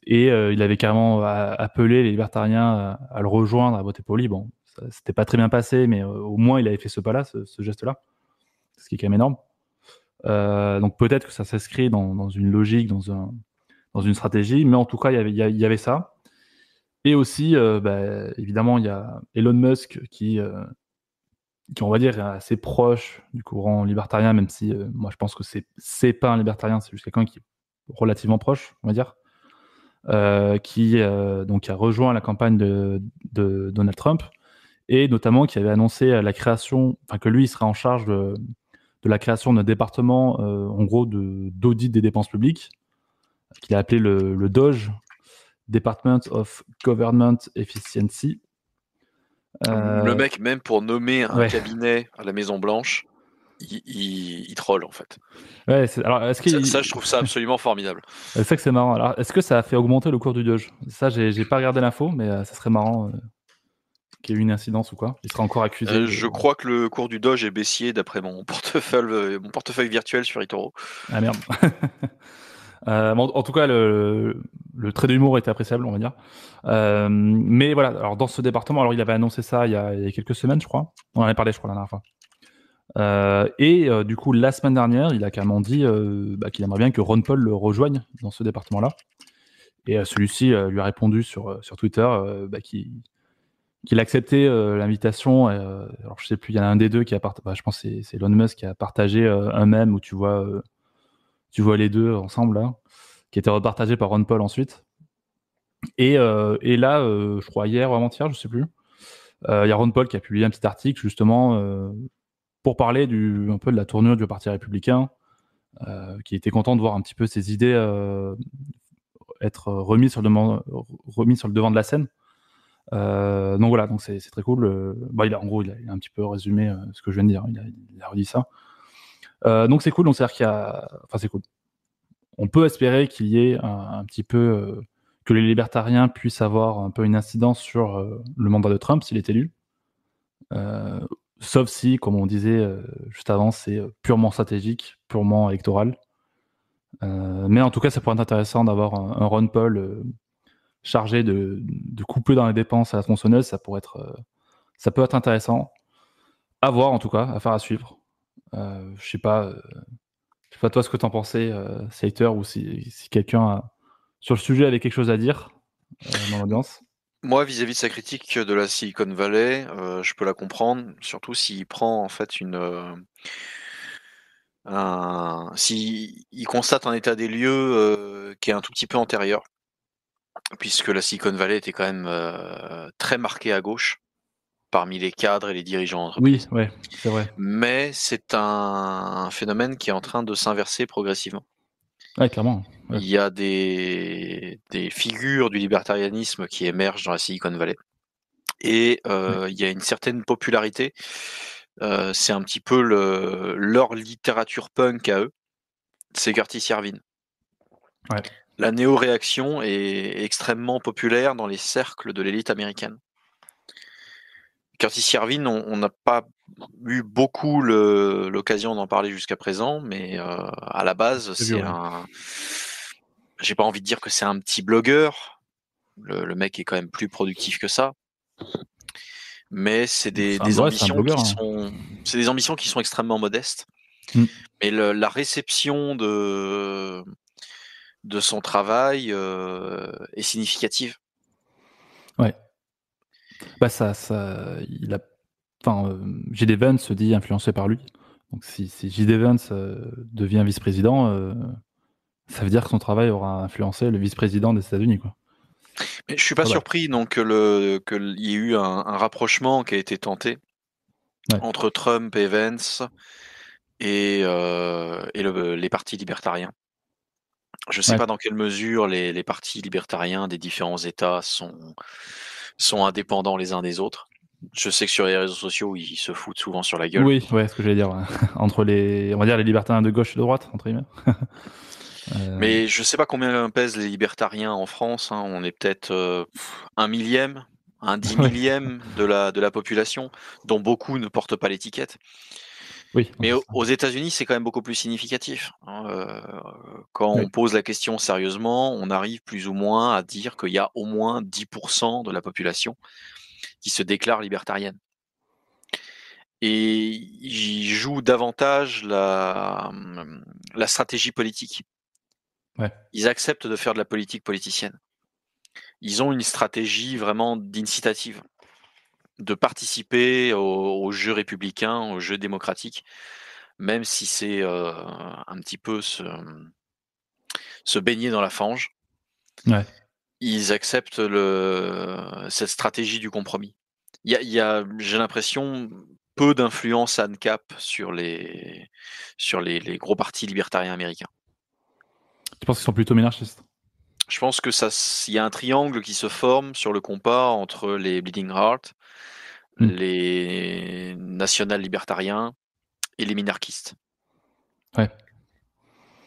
Il avait carrément appelé les libertariens à le rejoindre, à voter pour lui. Bon, ça c'était pas très bien passé, mais au moins il avait fait ce pas-là, ce geste-là, ce qui est quand même énorme. Donc peut-être que ça s'inscrit dans une logique, dans une stratégie, mais en tout cas il y avait ça. Et aussi, évidemment, il y a Elon Musk qui on va dire est assez proche du courant libertarien, même si moi je pense que c'est pas un libertarien, c'est juste quelqu'un qui est relativement proche, on va dire, qui donc a rejoint la campagne de Donald Trump, et notamment qui avait annoncé la création, enfin que lui il serait en charge de la création d'un département en gros d'audit des dépenses publiques, qu'il a appelé le DOGE, Department of Government Efficiency. Le mec, même pour nommer un Ouais. cabinet à la Maison Blanche, il troll en fait. Ouais, alors est-ce que Ça, je trouve ça absolument formidable. c'est ça que c'est marrant. Alors, est-ce que ça a fait augmenter le cours du Doge? Ça, j'ai pas regardé l'info, mais ça serait marrant qu'il y ait eu une incidence ou quoi. Il sera encore accusé. Je crois que le cours du Doge est baissier d'après mon portefeuille virtuel sur eToro. Ah merde. En tout cas, le trait d'humour était appréciable, on va dire. Mais voilà, alors dans ce département, alors il avait annoncé ça il y a quelques semaines, je crois. On en avait parlé, je crois, la dernière fois. Du coup, la semaine dernière, il a carrément dit qu'il aimerait bien que Ron Paul le rejoigne dans ce département-là. Et celui-ci lui a répondu sur Twitter qu'il acceptait l'invitation. Alors, je sais plus, il y en a un des deux qui a je pense que c'est Elon Musk qui a partagé un mème où tu vois les deux ensemble, là, qui était repartagé par Ron Paul ensuite. Et là, je crois hier ou avant-hier, je sais plus, il y a Ron Paul qui a publié un petit article justement pour parler un peu de la tournure du Parti républicain, qui était content de voir un petit peu ses idées être remis sur le devant de la scène. Donc voilà, donc c'est très cool. En gros, il a un petit peu résumé ce que je viens de dire. Il a redit ça. Donc c'est cool. Donc c'est-à-dire c'est cool. On peut espérer qu'il y ait un petit peu que les libertariens puissent avoir un peu une incidence sur le mandat de Trump s'il est élu. Sauf si, comme on disait juste avant, c'est purement stratégique, purement électoral. Mais en tout cas, ça pourrait être intéressant d'avoir un Ron Paul chargé de couper dans les dépenses à la tronçonneuse. Ça peut être intéressant. À voir, en tout cas, affaire à suivre. Je sais pas toi ce que t'en pensais, Sater, ou si quelqu'un sur le sujet avait quelque chose à dire dans l'audience. Moi, vis-à-vis de sa critique de la Silicon Valley, je peux la comprendre, surtout s'il prend en fait s'il constate un état des lieux qui est un tout petit peu antérieur, puisque la Silicon Valley était quand même très marquée à gauche parmi les cadres et les dirigeants d'entreprise. Oui, ouais, c'est vrai. Mais c'est un phénomène qui est en train de s'inverser progressivement. Ouais, clairement. Ouais. Il y a des figures du libertarianisme qui émergent dans la Silicon Valley. Et il y a une certaine popularité. C'est un petit peu leur littérature punk à eux. C'est Curtis Yarvin. Ouais. La néo-réaction est extrêmement populaire dans les cercles de l'élite américaine. Curtis Yarvin, on n'a pas eu beaucoup l'occasion d'en parler jusqu'à présent, mais à la base, j'ai pas envie de dire que c'est un petit blogueur. Le mec est quand même plus productif que ça. Mais c'est des ambitions qui sont extrêmement modestes. Mais la réception de son travail est significative. Ouais. J.D. Vance se dit influencé par lui. Donc si J.D. Vance devient vice-président, ça veut dire que son travail aura influencé le vice-président des États-Unis, quoi. Mais je suis pas surpris donc qu'il y ait eu un rapprochement qui a été tenté entre Trump et Vance et les partis libertariens. Je sais pas dans quelle mesure les partis libertariens des différents États sont indépendants les uns des autres. Je sais que sur les réseaux sociaux, ils se foutent souvent sur la gueule. Oui, ce que j'allais dire. Ouais. Entre les libertariens de gauche et de droite, entre guillemets. Mais je sais pas combien pèsent les libertariens en France. Hein. On est peut-être 1 10 millième de la population, dont beaucoup ne portent pas l'étiquette. Oui. Mais Donc, aux États-Unis, c'est quand même beaucoup plus significatif. Quand oui. on pose la question sérieusement, on arrive plus ou moins à dire qu'il y a au moins 10% de la population qui se déclare libertarienne. Et ils jouent davantage la stratégie politique. Ouais. Ils acceptent de faire de la politique politicienne. Ils ont une stratégie vraiment d'incitative, de participer au jeu républicain, au jeu démocratique, même si c'est un petit peu se baigner dans la fange. Ouais. Ils acceptent cette stratégie du compromis. Il y a, j'ai l'impression, peu d'influence ANCAP sur les gros partis libertariens américains. Tu penses qu'ils sont plutôt minarchistes? Je pense que il y a un triangle qui se forme sur le compas entre les Bleeding Heart, les national libertariens et les minarchistes. Ouais.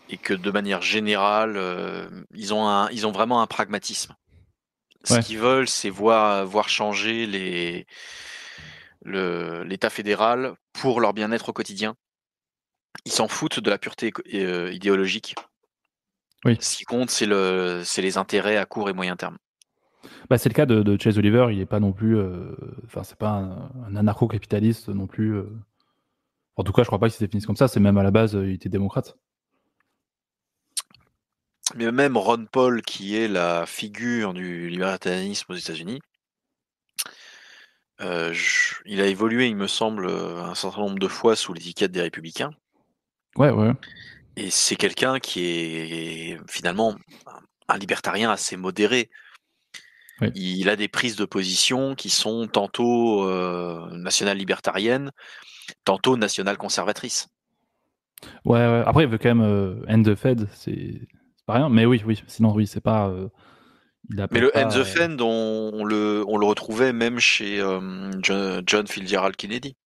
Et que de manière générale, ils ont vraiment un pragmatisme. Ce Ouais. qu'ils veulent, c'est voir changer l'État fédéral pour leur bien-être au quotidien. Ils s'en foutent de la pureté idéologique. Oui. Ce qui compte, c'est les intérêts à court et moyen terme. Bah, c'est le cas de Chase Oliver. Il est pas non plus. Enfin, c'est pas un anarcho-capitaliste non plus. En tout cas, je crois pas qu'il se définisse comme ça. C'est même à la base, il était démocrate. Mais même Ron Paul, qui est la figure du libertarianisme aux États-Unis, il a évolué, il me semble, un certain nombre de fois sous l'étiquette des Républicains. Ouais, ouais. Et c'est quelqu'un qui est finalement un libertarien assez modéré. Oui. Il a des prises de position qui sont tantôt nationales libertariennes, tantôt nationales conservatrices. Ouais, ouais. Après, il veut quand même end the Fed. C'est pas rien. Mais oui, oui. Sinon, oui, c'est pas. Il Mais appelle le End pas. the Fend, on le retrouvait même chez John Fitzgerald Kennedy.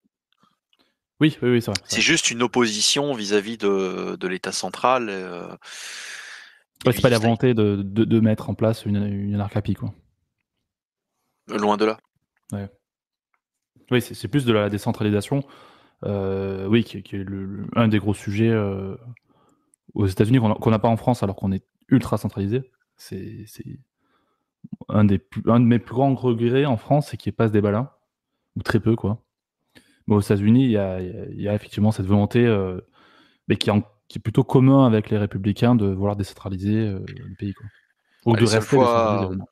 Oui, oui, oui, c'est vrai. C'est juste une opposition vis-à-vis de l'État central et Ouais, du c'est pas la Deep State. volonté de mettre en place une anarchapie, quoi. Loin de là. Ouais. Oui, c'est plus de la décentralisation. Oui, qui est un des gros sujets aux États-Unis qu'on n'a pas en France alors qu'on est ultra centralisé. C'est un de mes plus grands regrets en France, c'est qu'il n'y ait pas ce débat-là, ou très peu, quoi. Mais aux États-Unis, il y a effectivement cette volonté, mais qui est plutôt commun avec les républicains de vouloir décentraliser le pays, quoi. Ou de Les seules rester décentralisé, fois, vraiment.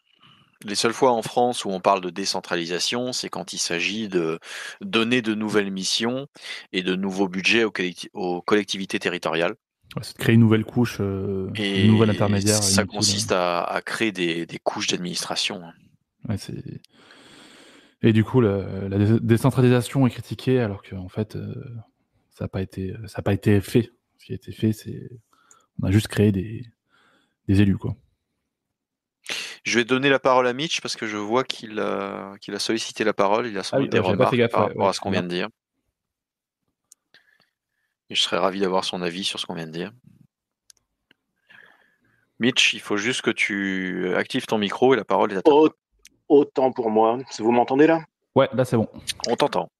les seules fois en France où on parle de décentralisation, c'est quand il s'agit de donner de nouvelles missions et de nouveaux budgets aux collectivités territoriales. Ouais, c'est de créer une nouvelle couche, une nouvelle Et intermédiaire ça inutile. consiste à créer des couches d'administration. Ouais, et du coup, la décentralisation est critiquée alors qu'en fait, ça n'a pas été fait. Ce qui a été fait, c'est on a juste créé des élus, quoi. Je vais donner la parole à Mitch parce que je vois qu'il a sollicité la parole. Il a sans Ah oui, doute des j'avais pas fait remarques gaffe, par ouais, rapport ouais, à ce très qu'on vient bien. de dire. Et je serais ravi d'avoir son avis sur ce qu'on vient de dire. Mitch, il faut juste que tu actives ton micro et la parole est à toi. Autant pour moi. Vous m'entendez là? Ouais, là c'est bon. On t'entend.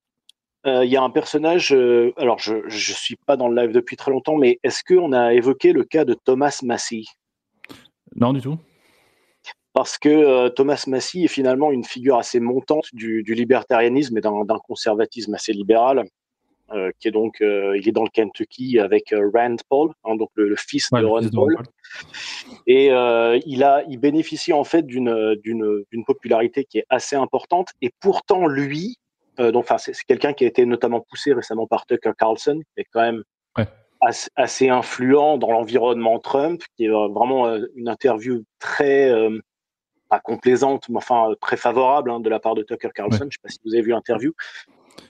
Il y a un personnage, alors je suis pas dans le live depuis très longtemps, mais est-ce qu'on a évoqué le cas de Thomas Massie? Non, du tout. Parce que Thomas Massie est finalement une figure assez montante du libertarianisme et d'un conservatisme assez libéral, qui est donc, il est dans le Kentucky avec Rand Paul, hein, donc le fils Ouais, de le Ron fils de Ron Paul. Paul. Et il bénéficie en fait d'une popularité qui est assez importante. Et pourtant, lui, c'est quelqu'un qui a été notamment poussé récemment par Tucker Carlson, qui est quand même Ouais. assez influent dans l'environnement Trump, qui est vraiment une interview très, pas complaisante, mais enfin très favorable de la part de Tucker Carlson. Ouais. Je ne sais pas si vous avez vu l'interview.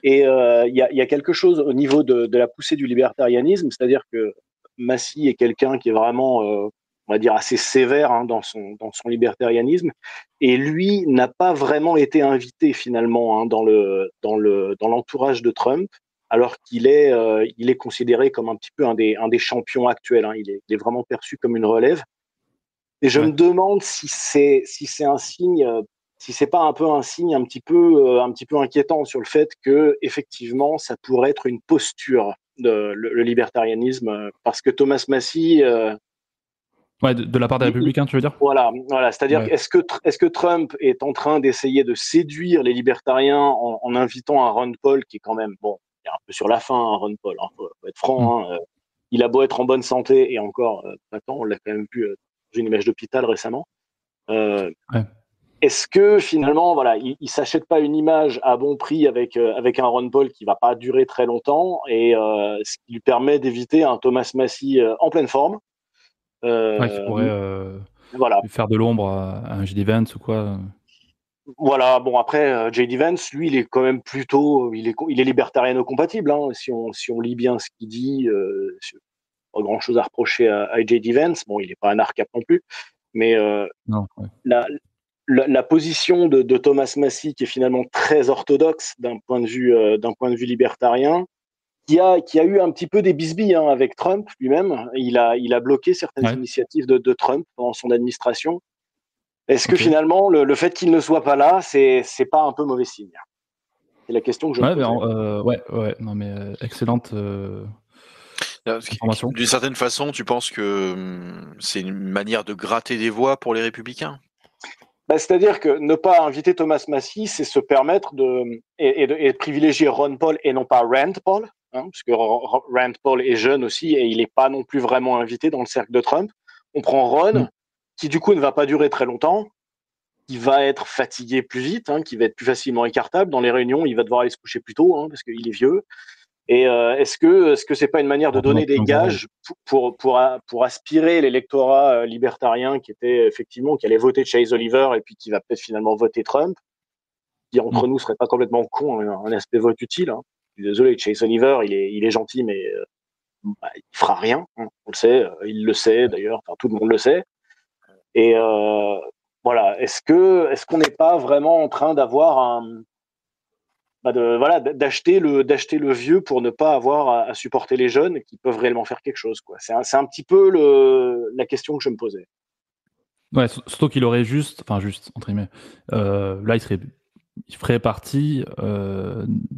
Et il y a quelque chose au niveau de la poussée du libertarianisme, c'est-à-dire que Massie est quelqu'un qui est vraiment, on va dire, assez sévère dans son libertarianisme, et lui n'a pas vraiment été invité finalement dans l'entourage de Trump, alors il est considéré comme un petit peu un des champions actuels. Il est vraiment perçu comme une relève. Et je Ouais. me demande si c'est un signe, si c'est pas un peu un signe un petit peu inquiétant sur le fait que effectivement ça pourrait être une posture le libertarianisme, parce que Thomas Massie, Ouais, de la part des républicains, tu veux dire? voilà, c'est-à-dire Ouais. est-ce que Trump est en train d'essayer de séduire les libertariens en invitant un Ron Paul qui est quand même, bon, il est un peu sur la fin, hein, Ron Paul, hein, faut être franc, hein, il a beau être en bonne santé et encore, attends, on l'a quand même vu dans une image d'hôpital récemment. Ouais. Est-ce que finalement, voilà, il s'achète pas une image à bon prix avec un Ron Paul qui va pas durer très longtemps et ce qui lui permet d'éviter un Thomas Massie en pleine forme. Ouais, qui pourrait Voilà, lui faire de l'ombre à un J.D. Vance ou quoi. voilà. Bon après, J.D. Vance, lui, il est quand même plutôt, il est libertariano-compatible. Hein, si on lit bien ce qu'il dit, pas grand chose à reprocher à J.D. Vance. Bon, il est pas un ARCAP non plus, mais Non, ouais. la position de Thomas Massie, qui est finalement très orthodoxe d'un point de vue libertarien, qui a eu un petit peu des bisbilles hein, avec Trump lui-même. Il a bloqué certaines Ouais. initiatives de Trump pendant son administration. Est-ce que Ok. finalement, le fait qu'il ne soit pas là, c'est pas un peu mauvais signe? C'est la question que je me Ouais, posais. ouais. Non, mais excellente information. D'une certaine façon, tu penses que c'est une manière de gratter des voix pour les républicains? Bah, c'est-à-dire que ne pas inviter Thomas Massie, c'est se permettre et de privilégier Ron Paul et non pas Rand Paul, hein, parce que Rand Paul est jeune aussi et il n'est pas non plus vraiment invité dans le cercle de Trump. On prend Ron, qui du coup ne va pas durer très longtemps, qui va être fatigué plus vite, hein, qui va être plus facilement écartable. Dans les réunions, il va devoir aller se coucher plus tôt, hein, parce qu'il est vieux. Et est-ce que c'est pas une manière de donner des gages pour aspirer l'électorat libertarien qui était effectivement qui allait voter Chase Oliver et puis qui va peut-être finalement voter Trump, qui entre nous serait pas complètement con, un aspect vote utile. Hein. Je suis désolé, Chase Oliver, il est gentil, mais il fera rien. Hein, on le sait, il le sait d'ailleurs, enfin, tout le monde le sait. Et voilà, est-ce qu'on n'est pas vraiment en train d'avoir d'acheter le vieux pour ne pas avoir à supporter les jeunes qui peuvent réellement faire quelque chose, quoi. C'est un petit peu la question que je me posais. Ouais, surtout qu'il aurait juste, entre guillemets, là il ferait partie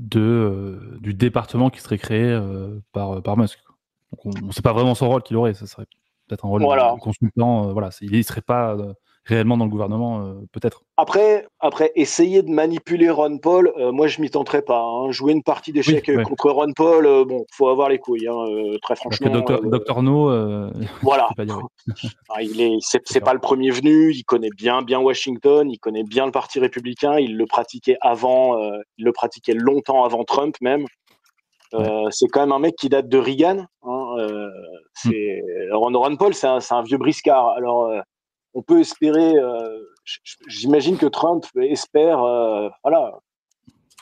du département qui serait créé par Musk. Donc on ne sait pas vraiment son rôle qu'il aurait, ça serait peut-être un rôle Voilà. de consultant, voilà, il ne serait pas réellement dans le gouvernement, peut-être. Après, essayer de manipuler Ron Paul, moi je m'y tenterais pas. Hein. Jouer une partie d'échecs Oui, ouais. contre Ron Paul, bon, faut avoir les couilles, hein, très franchement. Alors que Dr No, voilà. tu peux pas dire oui. C'est pas le premier venu. Il connaît bien Washington. Il connaît bien le Parti républicain. Il le pratiquait longtemps avant Trump même. C'est quand même un mec qui date de Reagan. Hein, Ron Paul, c'est un vieux briscard. Alors, on peut espérer. J'imagine que Trump espère, voilà,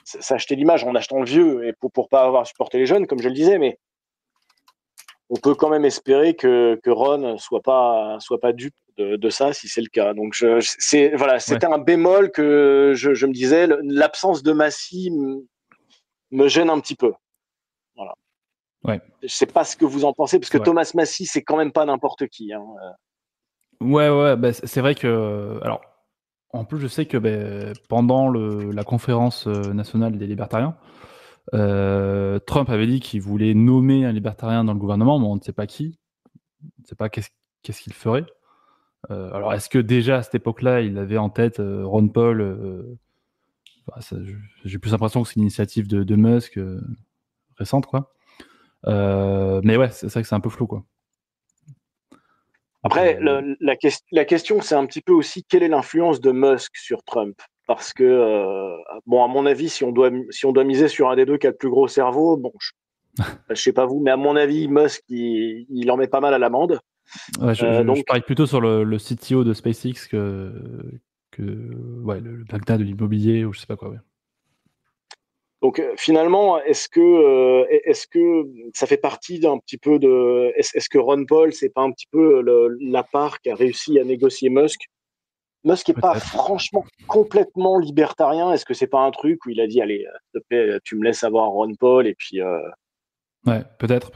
s'acheter l'image en achetant le vieux et pour pas avoir supporté les jeunes, comme je le disais. Mais on peut quand même espérer que Ron soit pas dupe de ça, si c'est le cas. Donc, c'était un bémol que je me disais. L'absence de Massie me gêne un petit peu. Voilà. Ouais. Je sais pas ce que vous en pensez, parce que Thomas Massie, c'est quand même pas n'importe qui. Hein. Ouais, bah, c'est vrai que, alors, en plus, je sais que pendant la conférence nationale des libertariens, Trump avait dit qu'il voulait nommer un libertarien dans le gouvernement, mais on ne sait pas qui, on ne sait pas qu'est-ce qu'il ferait. Alors, est-ce que déjà à cette époque-là, il avait en tête Ron Paul j'ai plus l'impression que c'est une initiative de Musk récente, quoi. Mais ouais, c'est vrai que c'est un peu flou, quoi. Après, la question, c'est un petit peu aussi quelle est l'influence de Musk sur Trump. Parce que, bon, à mon avis, si on doit miser sur un des deux qui a le plus gros cerveau, bon, je sais pas vous, mais à mon avis, Musk, il en met pas mal à l'amende. Ouais, je parie plutôt sur le CTO de SpaceX que le Bagdad de l'immobilier ou je sais pas quoi. Ouais. Donc finalement, est-ce que ça fait partie d'un petit peu de, est-ce que Ron Paul, c'est pas un petit peu la part qui a réussi à négocier Musk? Musk est pas franchement complètement libertarien. Est-ce que c'est pas un truc où il a dit allez, s'il te plaît, tu me laisses avoir Ron Paul et puis ouais, peut-être.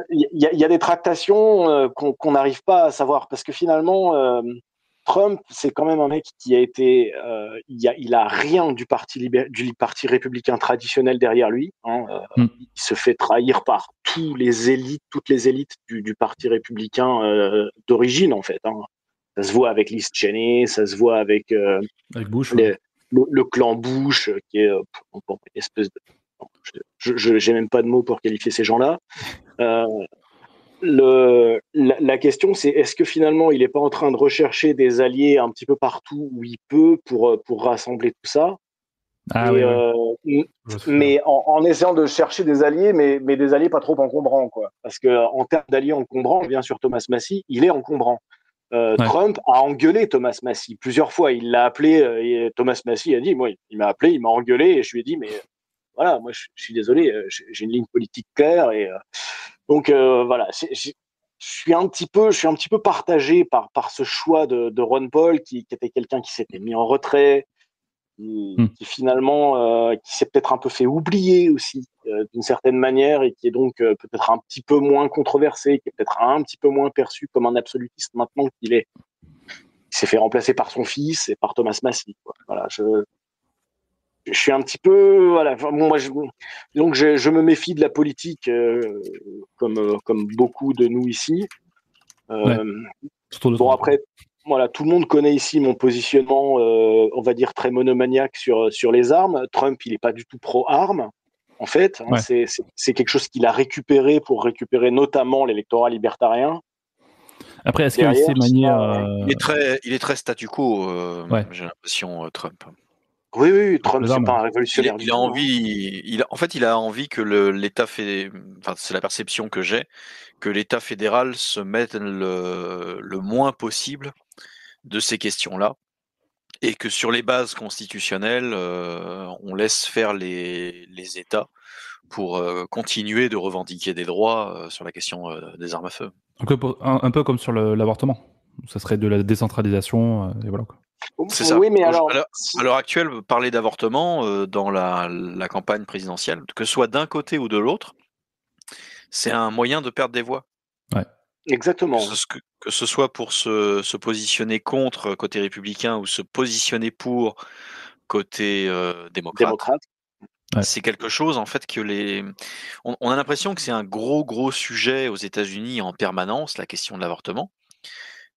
Il y a des tractations qu'on n'arrive pas à savoir parce que finalement Trump, c'est quand même un mec qui a été, il a rien du parti républicain traditionnel derrière lui. Il se fait trahir par toutes les élites du parti républicain d'origine en fait. Ça se voit avec Liz Cheney, ça se voit avec Bush. Le clan Bush, qui est une espèce de. Je j'ai même pas de mots pour qualifier ces gens-là. La question, c'est est-ce que finalement, il n'est pas en train de rechercher des alliés un petit peu partout où il peut pour rassembler tout ça mais en essayant de chercher des alliés, mais des alliés pas trop encombrants, quoi. Parce que en termes d'alliés encombrants, bien sûr, Thomas Massie, il est encombrant. Trump a engueulé Thomas Massie plusieurs fois. Il l'a appelé, et Thomas Massie a dit, moi, il m'a appelé, il m'a engueulé, et je lui ai dit, mais voilà, moi, je suis désolé, j'ai une ligne politique claire, et donc voilà, je suis un petit peu partagé par ce choix de Ron Paul, qui était quelqu'un qui s'était mis en retrait, qui finalement qui s'est peut-être un peu fait oublier aussi d'une certaine manière, et qui est donc peut-être un petit peu moins controversé, qui est peut-être un petit peu moins perçu comme un absolutiste maintenant qu'il est. Il s'est fait remplacer par son fils et par Thomas Massie, quoi. Voilà, je suis un petit peu, voilà. Bon, moi, donc je me méfie de la politique comme beaucoup de nous ici. Bon, après, voilà, tout le monde connaît ici mon positionnement, on va dire très monomaniaque sur les armes. Trump, il est pas du tout pro-armes, en fait. C'est quelque chose qu'il a récupéré pour récupérer notamment l'électorat libertarien. Après, est-ce qu'il sait manier il est très statu quo, j'ai l'impression, Trump. Oui, Trump, c'est pas un révolutionnaire du tout. En fait, il a envie que l'État enfin, c'est la perception que j'ai, que l'État fédéral se mette le moins possible de ces questions-là, et que sur les bases constitutionnelles, on laisse faire les États pour continuer de revendiquer des droits sur la question des armes à feu. Un peu comme sur l'avortement. Ça serait de la décentralisation, et voilà, quoi. C'est ça. Oui, mais à l'heure actuelle, parler d'avortement dans la campagne présidentielle, que ce soit d'un côté ou de l'autre, c'est un moyen de perdre des voix. Ouais. Exactement. Que ce soit pour se positionner contre côté républicain ou se positionner pour côté démocrate. Ouais. C'est quelque chose en fait que on a l'impression que c'est un gros sujet aux États-Unis en permanence, la question de l'avortement.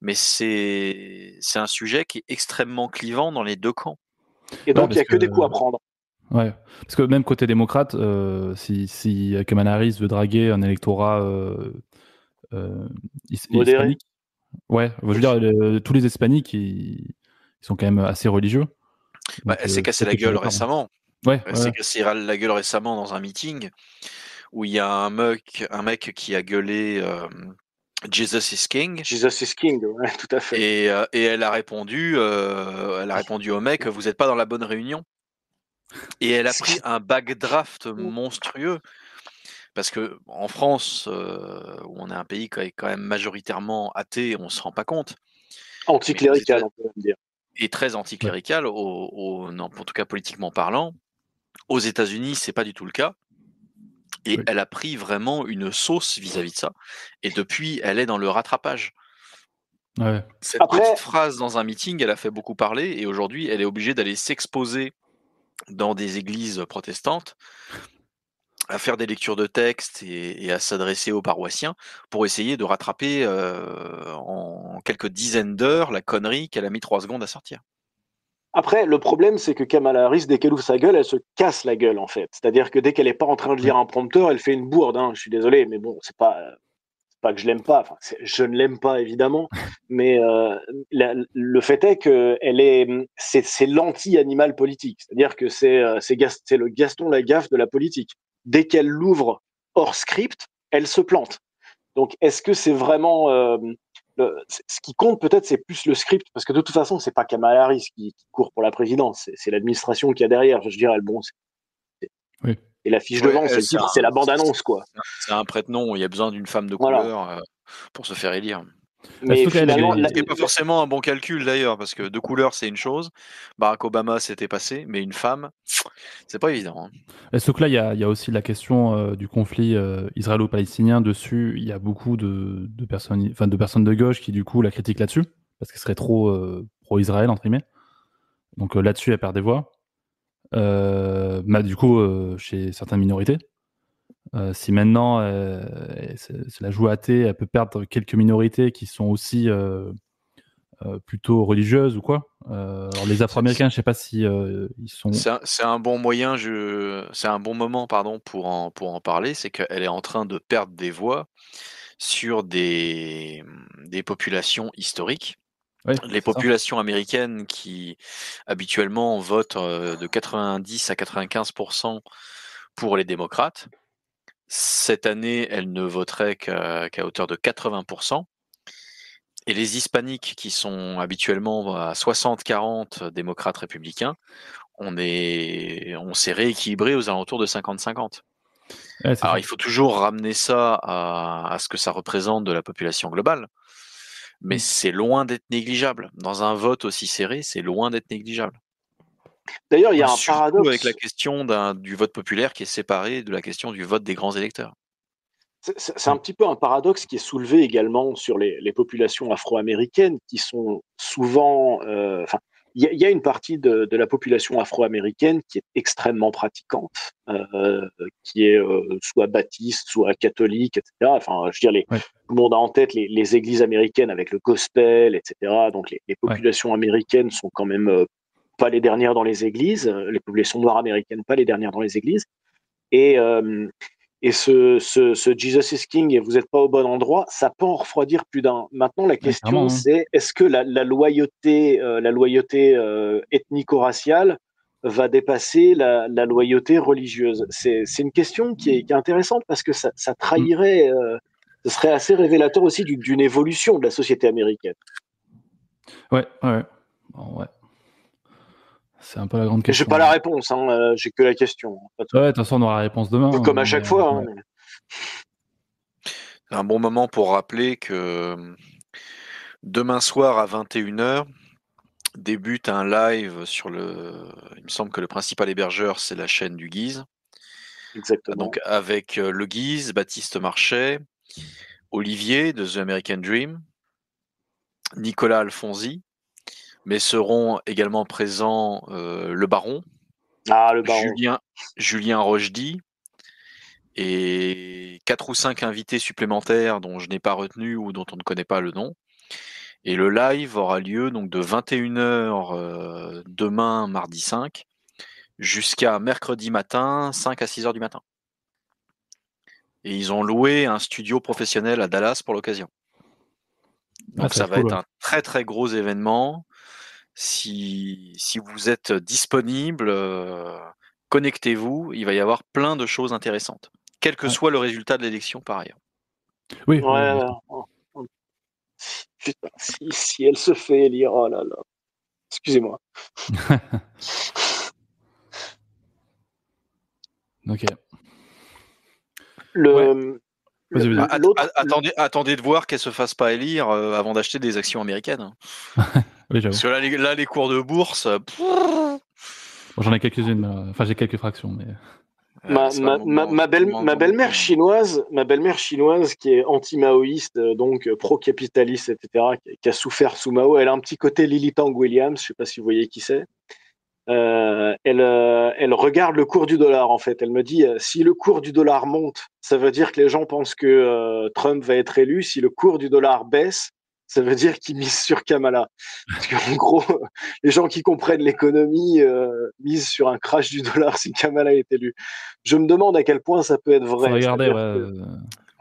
Mais c'est un sujet qui est extrêmement clivant dans les deux camps. Et donc, il n'y a que des coups à prendre. Ouais, parce que même côté démocrate, si Kamala Harris veut draguer un électorat hispanique, je veux dire, tous les hispaniques, ils sont quand même assez religieux. Elle s'est cassé la gueule récemment. Elle s'est cassé la gueule récemment dans un meeting où il y a un mec qui a gueulé Jesus is King. Jesus is King, ouais, tout à fait. Et elle a répondu au mec, vous n'êtes pas dans la bonne réunion. Et elle a pris un backdraft monstrueux. Parce que en France, où on est un pays qui est quand même majoritairement athée, on se rend pas compte. Anticlérical, on peut même dire. Et très anticlérical, en tout cas politiquement parlant. Aux États-Unis, c'est pas du tout le cas. Et elle a pris vraiment une sauce vis-à-vis de ça. Et depuis, elle est dans le rattrapage. Ouais. Cette petite phrase dans un meeting, elle a fait beaucoup parler. Et aujourd'hui, elle est obligée d'aller s'exposer dans des églises protestantes, à faire des lectures de textes et à s'adresser aux paroissiens pour essayer de rattraper en quelques dizaines d'heures la connerie qu'elle a mis 3 secondes à sortir. Après, le problème, c'est que Kamala Harris, dès qu'elle ouvre sa gueule, elle se casse la gueule, en fait. C'est-à-dire que dès qu'elle n'est pas en train de lire un prompteur, elle fait une bourde. Je suis désolé, mais bon, c'est pas que je l'aime pas. Enfin, je ne l'aime pas, évidemment. Mais le fait est que c'est l'anti-animal politique. C'est-à-dire que c'est le Gaston Lagaffe de la politique. Dès qu'elle l'ouvre hors script, elle se plante. Donc, est-ce que c'est vraiment... ce qui compte peut-être, c'est plus le script, parce que de toute façon, c'est pas Kamala Harris qui court pour la présidence, c'est l'administration qui a derrière. Je dirais, bon, et la fiche de vente, c'est le titre, c'est la bande-annonce, quoi. C'est un prête-nom, il y a besoin d'une femme de couleur pour se faire élire. Mais finalement, ce n'est pas forcément un bon calcul d'ailleurs, parce que de couleur c'est une chose. Barack Obama s'était passé, mais une femme, c'est pas évident. Sauf que là, il y a aussi la question du conflit israélo-palestinien. Dessus, il y a beaucoup de personnes de gauche qui du coup la critiquent là-dessus. parce qu'elle serait trop pro-Israël, entre guillemets. Donc là-dessus, elle perd des voix. Du coup, chez certaines minorités. Si maintenant c'est la joue athée, elle peut perdre quelques minorités qui sont aussi plutôt religieuses ou quoi. Alors les Afro-Américains, je sais pas si ils sont. C'est un bon moyen, c'est un bon moment, pardon, pour en parler, c'est qu'elle est en train de perdre des voix sur des populations historiques. Ouais, Les c'est ça. populations américaines qui habituellement votent de 90 à 95% pour les démocrates, cette année, elles ne voteraient qu'à hauteur de 80%. Et les hispaniques qui sont habituellement à 60-40 démocrates républicains, on s'est rééquilibré aux alentours de 50-50. Ouais, c'est Alors ça. il faut toujours ramener ça à ce que ça représente de la population globale, mais c'est loin d'être négligeable. Dans un vote aussi serré, c'est loin d'être négligeable. D'ailleurs, il y a un Surtout paradoxe. avec la question du vote populaire qui est séparé de la question du vote des grands électeurs. C'est un petit peu un paradoxe qui est soulevé également sur les populations afro-américaines qui sont souvent. Il y a une partie de la population afro-américaine qui est extrêmement pratiquante, qui est soit baptiste, soit catholique, etc. Enfin, je veux dire, Ouais. tout le monde a en tête les églises américaines avec le gospel, etc. Donc, les populations américaines sont quand même pas les dernières dans les églises, les populations noires américaines pas les dernières dans les églises. Et ce Jesus is King et vous n'êtes pas au bon endroit, ça peut en refroidir plus d'un. Maintenant, la question, c'est est-ce que la loyauté ethnico-raciale va dépasser la loyauté religieuse? C'est une question qui est intéressante parce que ça trahirait, ce serait assez révélateur aussi d'une évolution de la société américaine. Ouais. Bon, ouais. C'est un peu la grande question. J'ai pas la réponse, hein, j'ai que la question. Ouais, de toute façon, on aura la réponse demain. Comme à chaque fois. Ouais. C'est un bon moment pour rappeler que demain soir à 21h débute un live sur il me semble que le principal hébergeur, c'est la chaîne du Guise. Exactement. Donc avec le Guise, Baptiste Marchais, Olivier de The American Dream, Nicolas Alfonsi, mais seront également présents le Baron, le Baron. Julien Rochdy et 4 ou 5 invités supplémentaires dont je n'ai pas retenu ou dont on ne connaît pas le nom. Et le live aura lieu donc de 21h demain, mardi 5, jusqu'à mercredi matin, 5 à 6h du matin. Et ils ont loué un studio professionnel à Dallas pour l'occasion. Donc ça va être un très très gros événement. Si vous êtes disponible, connectez-vous, il va y avoir plein de choses intéressantes, quel que soit le résultat de l'élection par ailleurs. Oui. Putain, si elle se fait élire, oh là là. Excusez-moi. Ok. Attendez de voir qu'elle se fasse pas élire avant d'acheter des actions américaines. Oui, parce que là, les cours de bourse. J'en ai quelques-unes. Enfin, j'ai quelques fractions, mais. Ma belle-mère chinoise qui est anti-maoïste, donc pro-capitaliste, etc., qui a souffert sous Mao, elle a un petit côté Lily Tang Williams, je ne sais pas si vous voyez qui c'est. Elle regarde le cours du dollar, en fait. Elle me dit, si le cours du dollar monte, ça veut dire que les gens pensent que Trump va être élu. Si le cours du dollar baisse, ça veut dire qu'ils misent sur Kamala. Parce qu'en gros, les gens qui comprennent l'économie misent sur un crash du dollar si Kamala est élu. Je me demande à quel point ça peut être vrai. Regardez,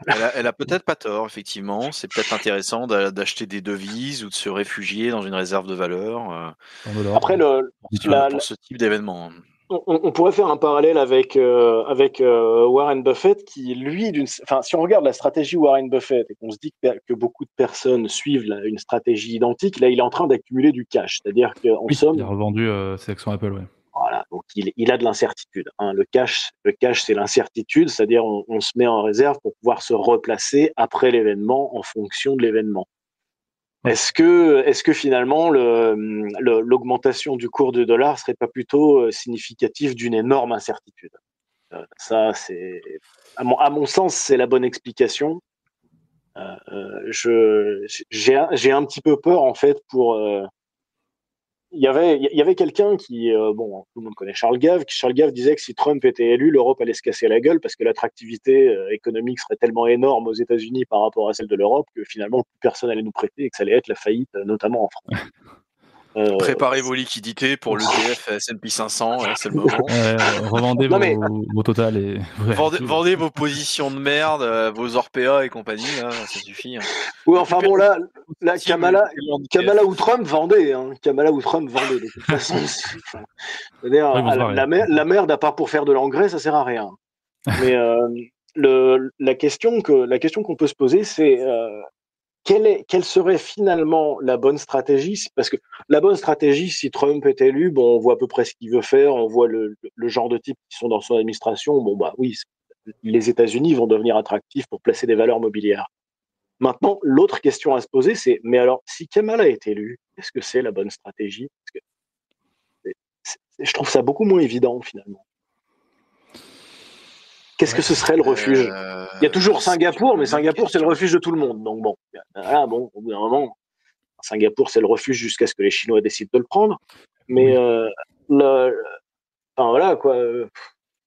Elle a peut-être pas tort, effectivement. C'est peut-être intéressant d'acheter des devises ou de se réfugier dans une réserve de valeur Après, pour ce type d'événement. On pourrait faire un parallèle avec Warren Buffett qui, lui, si on regarde la stratégie Warren Buffett et qu'on se dit que beaucoup de personnes suivent une stratégie identique, là, il est en train d'accumuler du cash. C'est-à-dire qu'en somme... Il a revendu ses actions Apple, ouais. Voilà, donc il a de l'incertitude. Le cash, c'est l'incertitude, c'est-à-dire on se met en réserve pour pouvoir se replacer après l'événement en fonction de l'événement. Ouais. Est-ce que finalement l'augmentation du cours du dollar serait pas plutôt significative d'une énorme incertitude? Ça, c'est à mon sens, c'est la bonne explication. J'ai un petit peu peur en fait pour. Il y avait quelqu'un qui, bon, tout le monde connaît Charles Gave. Charles Gave disait que si Trump était élu, l'Europe allait se casser la gueule parce que l'attractivité économique serait tellement énorme aux États-Unis par rapport à celle de l'Europe que finalement plus personne allait nous prêter et que ça allait être la faillite, notamment en France. Préparez vos liquidités pour l'ETF S&P 500, c'est le moment. Revendez vos totales et vendez vos positions de merde, vos Orpea et compagnie, là, ça suffit. Oui, enfin bon, là Kamala ou Trump vendait, Kamala ou Trump vendait de toute façon. La merde, à part pour faire de l'engrais, ça sert à rien. Mais la question qu'on peut se poser, c'est quelle serait finalement la bonne stratégie? Parce que la bonne stratégie, si Trump est élu, bon, on voit à peu près ce qu'il veut faire, on voit le genre de types qui sont dans son administration. Bon, bah oui, les États-Unis vont devenir attractifs pour placer des valeurs mobilières. Maintenant, l'autre question à se poser, c'est mais alors, si Kamala est élu, est-ce que c'est la bonne stratégie? Parce que je trouve ça beaucoup moins évident finalement. Qu'est-ce que ce serait le refuge? Il y a toujours Singapour, mais Singapour, c'est le refuge de tout le monde. Donc bon, voilà, bon, au bout d'un moment, Singapour, c'est le refuge jusqu'à ce que les Chinois décident de le prendre. Mais enfin, voilà, quoi.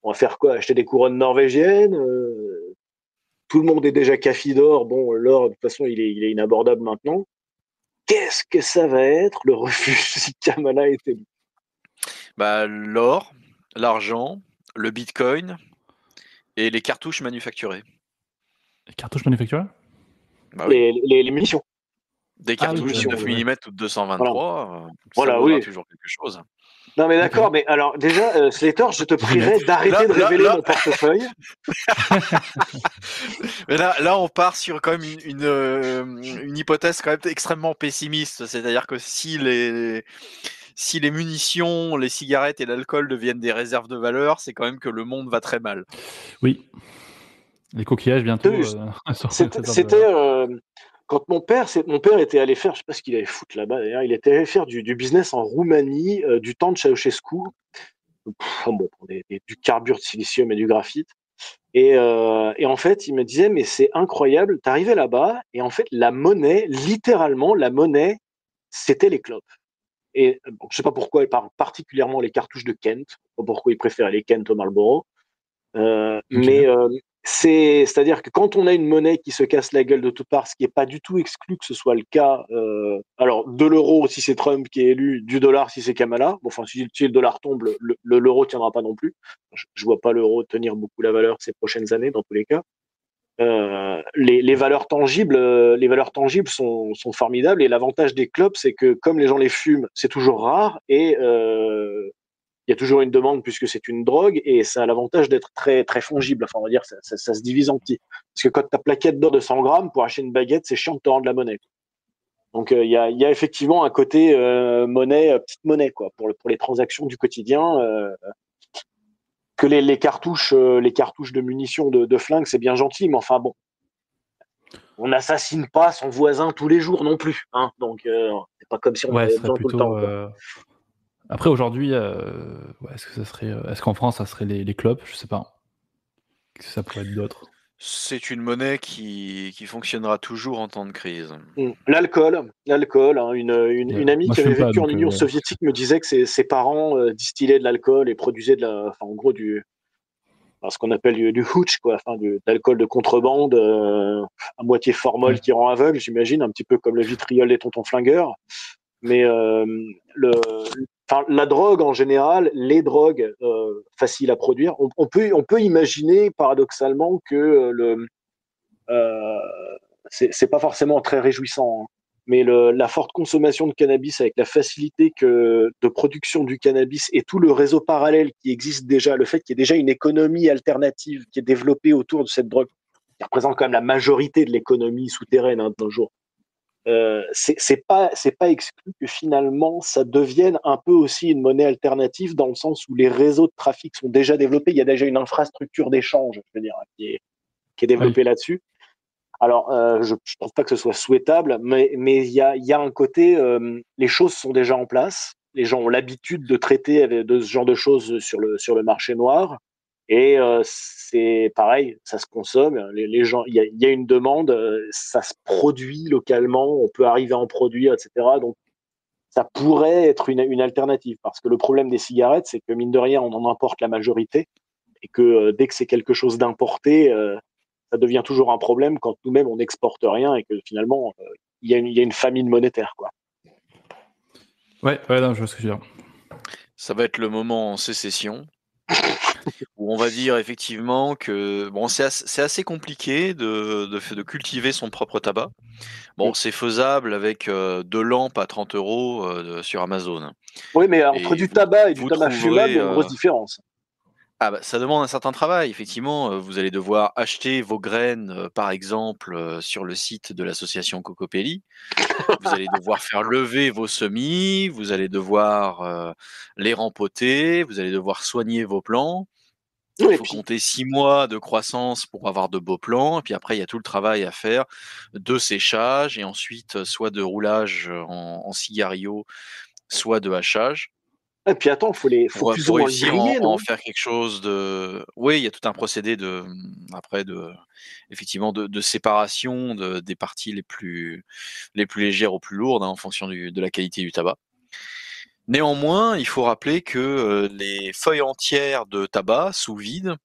On va faire quoi? Acheter des couronnes norvégiennes? Tout le monde est déjà café d'or. Bon, l'or, de toute façon, il est inabordable maintenant. Qu'est-ce que ça va être le refuge si Kamala est élu? Bah, l'or, l'argent, le bitcoin et les cartouches manufacturées. Les cartouches manufacturées? Bah oui. Les munitions. Des cartouches de 9 mm ou de 223, voilà, ça vaudra toujours quelque chose. Non mais d'accord, mais alors déjà, Slater, je te prierai d'arrêter de révéler mon portefeuille. Mais là, on part sur quand même une hypothèse quand même extrêmement pessimiste, c'est-à-dire que si les munitions, les cigarettes et l'alcool deviennent des réserves de valeur, c'est quand même que le monde va très mal. Oui. Les coquillages bientôt. C'était quand mon père était allé faire, je sais pas ce qu'il allait foutre là-bas d'ailleurs, il était allé faire du business en Roumanie du temps de Ceausescu, du carbure de silicium et du graphite. Et en fait, il me disait, mais c'est incroyable, t'arrivais là-bas et en fait, littéralement, la monnaie, c'était les clopes. Et bon, je sais pas pourquoi, particulièrement les cartouches de Kent, pas pourquoi il préférait les Kent au Marlboro. Mais c'est-à-dire que quand on a une monnaie qui se casse la gueule de toutes parts, ce qui n'est pas du tout exclu que ce soit le cas, alors de l'euro si c'est Trump qui est élu, du dollar si c'est Kamala, bon, enfin si le dollar tombe, l'euro ne tiendra pas non plus. Je vois pas l'euro tenir beaucoup la valeur ces prochaines années dans tous les cas. Les valeurs tangibles sont formidables et l'avantage des clubs, c'est que comme les gens les fument, c'est toujours rare et il y a toujours une demande puisque c'est une drogue et ça a l'avantage d'être très, très fongible. Enfin, on va dire, ça se divise en petits. Parce que quand ta plaquette d'or de 100 grammes, pour acheter une baguette, c'est chiant de te rendre la monnaie. Donc, il y a effectivement un côté petite monnaie, quoi, pour les transactions du quotidien. Que les cartouches de munitions de flingues, c'est bien gentil, mais enfin bon. On n'assassine pas son voisin tous les jours non plus. Hein, donc, c'est pas comme si on avait besoin tout le temps. Après, aujourd'hui, est-ce qu'en France, ça serait les clubs? Je sais pas. Qu'est-ce que ça pourrait être d'autre? C'est une monnaie qui fonctionnera toujours en temps de crise. L'alcool. Hein, une amie qui avait vécu en Union soviétique me disait que ses parents distillaient de l'alcool et produisaient en gros ce qu'on appelle du hooch, quoi, de l'alcool de contrebande, à moitié formol qui rend aveugle, j'imagine, un petit peu comme le vitriol des tontons flingueurs. Mais la drogue en général, les drogues faciles à produire, on peut imaginer paradoxalement que c'est pas forcément très réjouissant, hein, mais la forte consommation de cannabis avec la facilité de production du cannabis et tout le réseau parallèle qui existe déjà, le fait qu'il y ait déjà une économie alternative qui est développée autour de cette drogue, qui représente quand même la majorité de l'économie souterraine de nos jours. C'est pas exclu que finalement ça devienne un peu aussi une monnaie alternative dans le sens où les réseaux de trafic sont déjà développés, il y a déjà une infrastructure d'échange, je veux dire, qui est développée là-dessus. Alors, je pense pas que ce soit souhaitable, mais il y a un côté, les choses sont déjà en place, les gens ont l'habitude de traiter de ce genre de choses sur le marché noir. Et c'est pareil, ça se consomme. Les gens, il y a une demande, ça se produit localement, on peut arriver à en produire, etc. Donc ça pourrait être une alternative. Parce que le problème des cigarettes, c'est que mine de rien, on en importe la majorité, et que dès que c'est quelque chose d'importé, ça devient toujours un problème quand nous-mêmes on n'exporte rien et que finalement il y a une famine monétaire, quoi. Ouais, non, je vois ce que je veux dire. Ça va être le moment en sécession où on va dire effectivement que bon, c'est assez compliqué de cultiver son propre tabac. Bon, c'est faisable avec 2 lampes à 30 € sur Amazon. Oui, mais entre Et du tabac et du vous tabac fumable, il y trouverez. a une grosse différence. Ah bah, ça demande un certain travail, effectivement. Vous allez devoir acheter vos graines, par exemple, sur le site de l'association Cocopelli. Vous allez devoir faire lever vos semis, vous allez devoir les rempoter, vous allez devoir soigner vos plants. Oui, Il et faut puis, compter 6 mois de croissance pour avoir de beaux plants. Et puis après, il y a tout le travail à faire de séchage et ensuite soit de roulage en cigario, soit de hachage. attends, faut plus ou Pour moins le réussir à griller, en non? faire quelque chose de. Oui, il y a tout un procédé après effectivement, de séparation des parties les plus légères aux plus lourdes, hein, en fonction de la qualité du tabac. Néanmoins, il faut rappeler que les feuilles entières de tabac sous vide,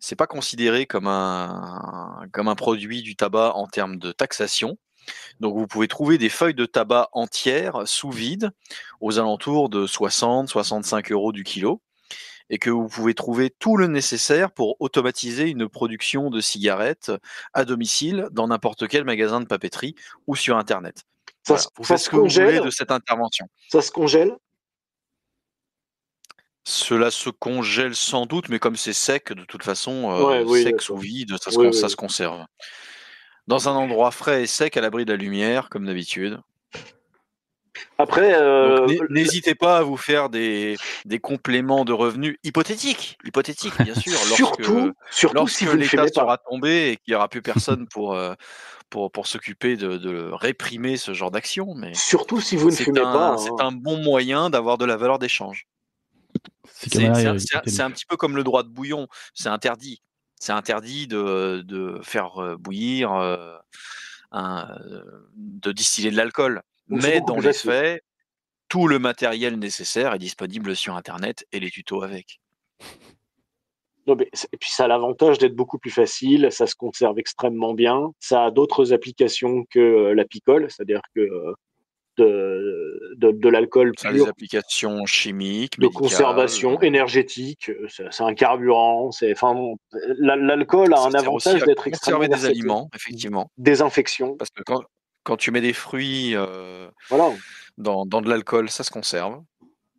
c'est pas considéré comme un produit du tabac en termes de taxation. Donc vous pouvez trouver des feuilles de tabac entières sous vide aux alentours de 60-65 € du kilo, et que vous pouvez trouver tout le nécessaire pour automatiser une production de cigarettes à domicile dans n'importe quel magasin de papeterie ou sur Internet. Voilà, vous Ça faites se ce que vous voulez congèle, de cette intervention. ça se congèle. Cela se congèle sans doute, mais comme c'est sec, de toute façon, Ouais, oui, sec sous d'accord. vide, Oui, ça oui. se conserve. Dans un endroit frais et sec, à l'abri de la lumière, comme d'habitude. Après, Donc n'hésitez pas à vous faire des compléments de revenus hypothétiques, bien sûr, surtout si lorsque vous ne l'État fumez pas. sera tombé et qu'il n'y aura plus personne pour s'occuper de réprimer ce genre d'action. Mais Surtout si vous ne fumez pas, c'est hein. un bon moyen d'avoir de la valeur d'échange. Si Kamala est C'est un élu. petit peu comme le droit de bouillon, c'est interdit. C'est interdit de faire bouillir, de distiller de l'alcool. Donc c'est Mais beaucoup dans plus les facile. faits, tout le matériel nécessaire est disponible sur Internet et les tutos avec. Non, mais et puis ça a l'avantage d'être beaucoup plus facile, ça se conserve extrêmement bien, ça a d'autres applications que la picole, c'est-à-dire que de l'alcool Ça a des pur, applications chimiques, de médicales. conservation énergétique, c'est un carburant, enfin bon, l'alcool a Ça un sert aussi avantage à d'être extrêmement conserver des versatile. aliments, effectivement. Désinfection, Parce que quand tu mets des fruits voilà. dans de l'alcool, ça se conserve.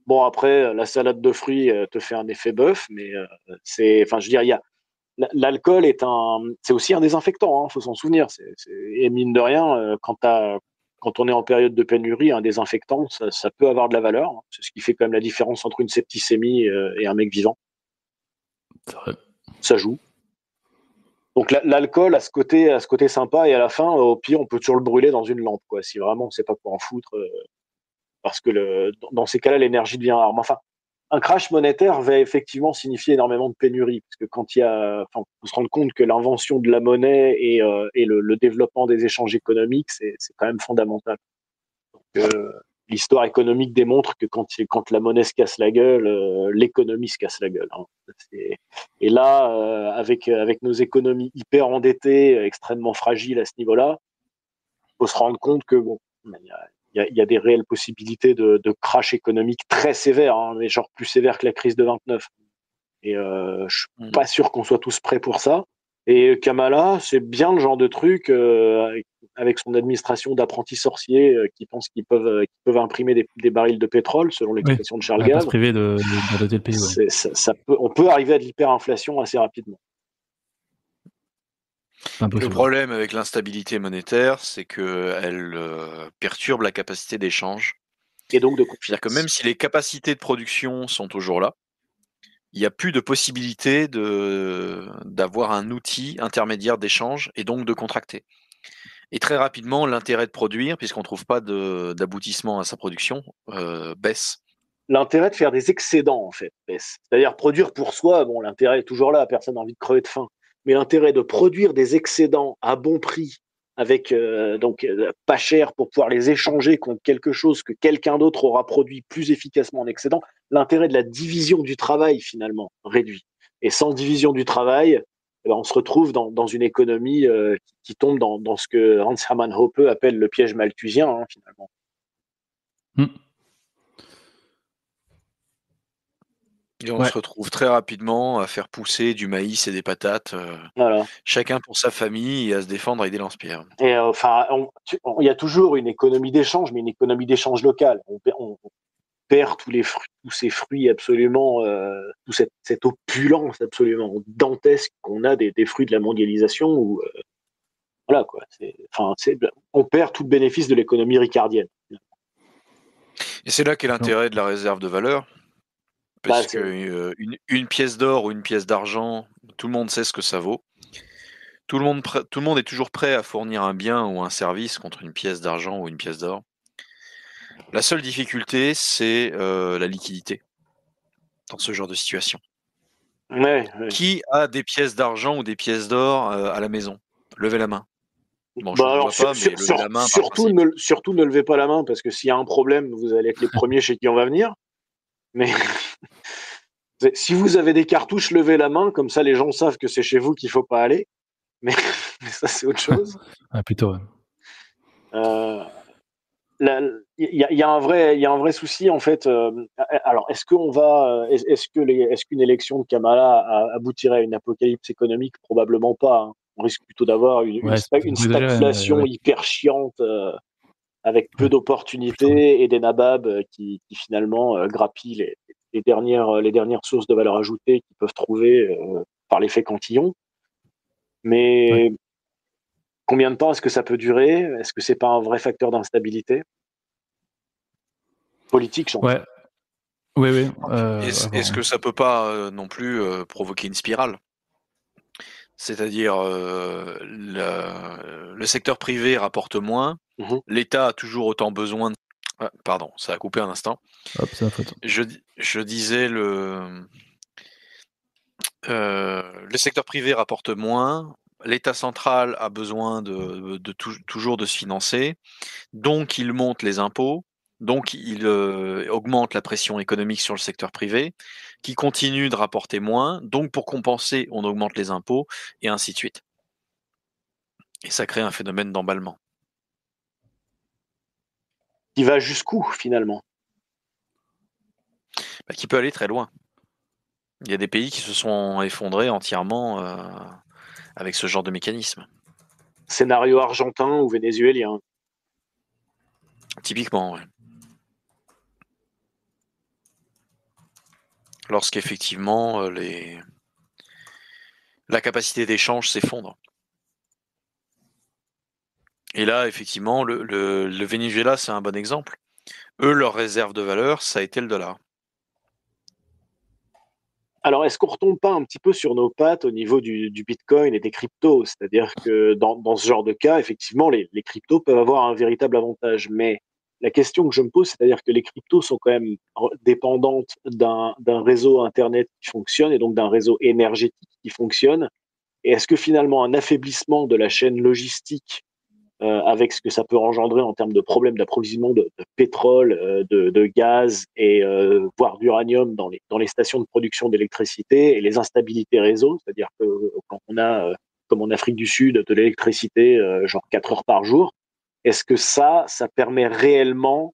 Bon, après, la salade de fruits te fait un effet bœuf, mais enfin, je veux dire, l'alcool c'est aussi un désinfectant, hein, faut s'en souvenir. Et mine de rien, quand on est en période de pénurie, un désinfectant, ça peut avoir de la valeur, hein. C'est ce qui fait quand même la différence entre une septicémie et un mec vivant. C'est vrai. Ça joue. Donc l'alcool a ce côté sympa, et à la fin, au pire, on peut toujours le brûler dans une lampe, quoi, si vraiment on ne sait pas quoi en foutre, parce que dans ces cas-là, l'énergie devient rare. Mais enfin, un crash monétaire va effectivement signifier énormément de pénurie, parce que enfin, faut se rendre compte que l'invention de la monnaie et le développement des échanges économiques, c'est quand même fondamental. Donc, l'histoire économique démontre que quand la monnaie se casse la gueule, l'économie se casse la gueule, hein. Et là, avec nos économies hyper endettées, extrêmement fragiles à ce niveau-là, faut se rendre compte que bon, il y a des réelles possibilités de crash économique très sévères, hein, mais genre plus sévères que la crise de 29. Et je suis pas sûr qu'on soit tous prêts pour ça. Et Kamala, c'est bien le genre de truc avec son administration d'apprentis sorciers qui pensent qu'ils peuvent imprimer des barils de pétrole, selon Oui, l'expression de on Charles va pas se Gave. priver d'endetter le pays. Ouais. On peut arriver à de l'hyperinflation assez rapidement. C'est Le impossible. problème avec l'instabilité monétaire, c'est qu'elle perturbe la capacité d'échange. Et donc de C'est-à-dire que confiance. même si les capacités de production sont toujours là, il n'y a plus de possibilité d'avoir un outil intermédiaire d'échange et donc de contracter. Et très rapidement, l'intérêt de produire, puisqu'on ne trouve pas d'aboutissement à sa production, baisse. l'intérêt de faire des excédents, en fait, baisse. C'est-à-dire produire pour soi, bon, l'intérêt est toujours là, personne n'a envie de crever de faim. Mais l'intérêt de produire des excédents à bon prix, avec pas cher pour pouvoir les échanger contre quelque chose que quelqu'un d'autre aura produit plus efficacement en excédent, l'intérêt de la division du travail, finalement, réduit. Et sans division du travail, eh ben, on se retrouve dans une économie qui tombe dans ce que Hans Hermann Hoppe appelle le piège malthusien, hein, finalement. Et on se retrouve très rapidement à faire pousser du maïs et des patates, Voilà. chacun pour sa famille, et à se défendre avec des lance-pierres. Et il y a toujours une économie d'échange, mais une économie d'échange locale. On perd tous ces fruits absolument, toute cette opulence absolument dantesque qu'on a des fruits de la mondialisation. Où, voilà quoi. On perd tout le bénéfice de l'économie ricardienne. Et c'est là qu'est l'intérêt de la réserve de valeur. Parce une pièce d'or ou une pièce d'argent, tout le monde sait ce que ça vaut. Tout le monde est toujours prêt à fournir un bien ou un service contre une pièce d'argent ou une pièce d'or. La seule difficulté, c'est la liquidité dans ce genre de situation. Ouais. Qui a des pièces d'argent ou des pièces d'or à la maison? Levez la main. Bon, je ne vois pas, mais levez la main. Surtout ne levez pas la main, parce que s'il y a un problème, vous allez être les premiers chez qui on va venir. Mais si vous avez des cartouches, levez la main, comme ça les gens savent que c'est chez vous qu'il ne faut pas aller. Mais ça, c'est autre chose. Ah, plutôt, ouais. Il y a un vrai souci, en fait. Alors, est-ce qu'une élection de Kamala aboutirait à une apocalypse économique? Probablement pas. Hein. On risque plutôt d'avoir une stagflation hyper chiante, avec peu d'opportunités et des nababs qui finalement grappillent les dernières sources de valeur ajoutée qu'ils peuvent trouver par l'effet cantillon. Mais combien de temps est-ce que ça peut durer? Est-ce que c'est pas un vrai facteur d'instabilité politique, j'entends? Ouais. Oui. Est-ce que ça peut pas non plus provoquer une spirale? C'est-à-dire le secteur privé rapporte moins, l'État a toujours autant besoin de... Ah, pardon, ça a coupé un instant. Hop, c'est la faute. Je disais le secteur privé rapporte moins, l'État central a besoin toujours de se financer, donc il monte les impôts, donc il augmente la pression économique sur le secteur privé, qui continue de rapporter moins, donc pour compenser, on augmente les impôts, et ainsi de suite. Et ça crée un phénomène d'emballement. Qui va jusqu'où, finalement? Qui peut aller très loin. Il y a des pays qui se sont effondrés entièrement avec ce genre de mécanisme. Scénario argentin ou vénézuélien? Typiquement, oui. Lorsqu'effectivement la capacité d'échange s'effondre. Et là, effectivement, le Venezuela, c'est un bon exemple. Eux, leur réserve de valeur, ça a été le dollar. Alors, est-ce qu'on ne retombe pas un petit peu sur nos pattes au niveau du Bitcoin et des cryptos? C'est-à-dire que dans ce genre de cas, effectivement, les cryptos peuvent avoir un véritable avantage. Mais la question que je me pose, c'est-à-dire que les cryptos sont quand même dépendantes d'un réseau Internet qui fonctionne et donc d'un réseau énergétique qui fonctionne. Et est-ce que finalement un affaiblissement de la chaîne logistique avec ce que ça peut engendrer en termes de problèmes d'approvisionnement de pétrole, de gaz et voire d'uranium dans les stations de production d'électricité et les instabilités réseau, c'est-à-dire que quand on a, comme en Afrique du Sud, de l'électricité genre 4 heures par jour, est-ce que ça permet réellement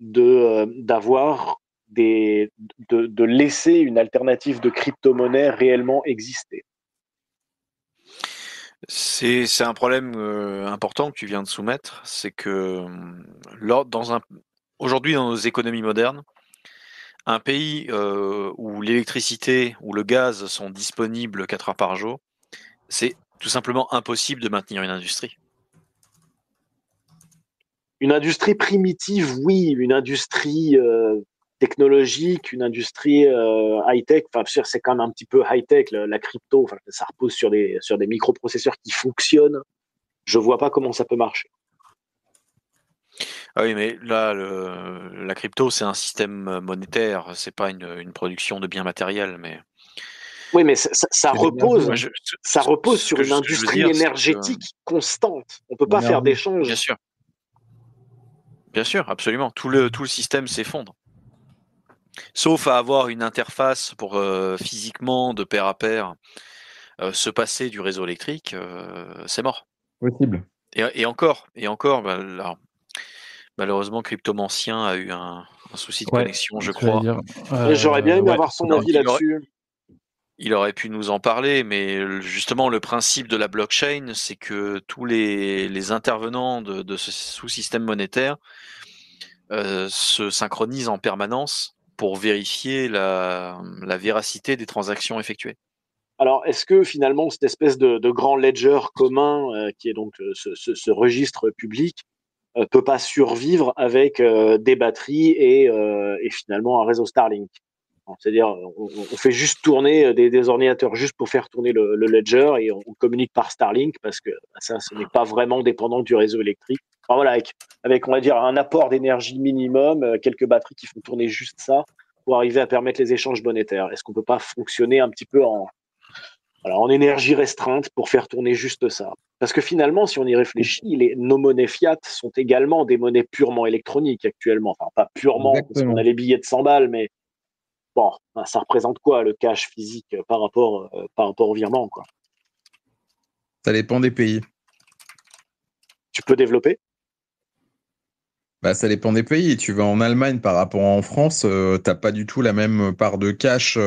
d'avoir de laisser une alternative de crypto-monnaie réellement exister? C'est un problème important que tu viens de soumettre, c'est que aujourd'hui dans nos économies modernes, un pays où l'électricité ou le gaz sont disponibles 4 heures par jour, c'est tout simplement impossible de maintenir une industrie. Une industrie primitive, oui, une industrie technologique, une industrie high-tech. Enfin, c'est quand même un petit peu high-tech, la crypto. Enfin, ça repose sur des microprocesseurs qui fonctionnent. Je vois pas comment ça peut marcher. Ah oui, mais là, la crypto, c'est un système monétaire, c'est pas une production de biens matériels. Mais Oui, mais ça C'est l'énergie, repose, moi, hein. ça repose sur une ce que je veux industrie dire, c'est que énergétique constante. On peut pas faire L'énergie. d'échange. bien sûr, absolument. Tout le système s'effondre. Sauf à avoir une interface pour physiquement, de pair à pair, se passer du réseau électrique, c'est mort. Possible. Et encore, bah, là, malheureusement, Cryptomancien a eu un souci de Ouais, connexion, je ce que j'allais crois. dire. J'aurais bien aimé Ouais. avoir son Alors, avis là-dessus. il aurait pu nous en parler, mais justement, le principe de la blockchain, c'est que tous les intervenants de ce sous-système monétaire se synchronisent en permanence pour vérifier la véracité des transactions effectuées. Alors, est-ce que finalement cette espèce de grand ledger commun, qui est donc ce registre public, peut pas survivre avec des batteries et finalement un réseau Starlink? C'est-à-dire, on fait juste tourner des ordinateurs juste pour faire tourner le ledger et on communique par Starlink parce que ça, ce n'est pas vraiment dépendant du réseau électrique. Enfin, voilà, avec, on va dire, un apport d'énergie minimum, quelques batteries qui font tourner juste ça pour arriver à permettre les échanges monétaires. Est-ce qu'on peut pas fonctionner un petit peu en énergie restreinte pour faire tourner juste ça? Parce que finalement, si on y réfléchit, nos monnaies fiat sont également des monnaies purement électroniques actuellement. Enfin, pas purement, parce qu'on a Exactement. les billets de 100 balles, mais bon, ça représente quoi le cash physique par rapport au virement, quoi? Ça dépend des pays. Tu peux développer? Bah, ça dépend des pays. Tu vas en Allemagne par rapport en France, t'as pas du tout la même part de cash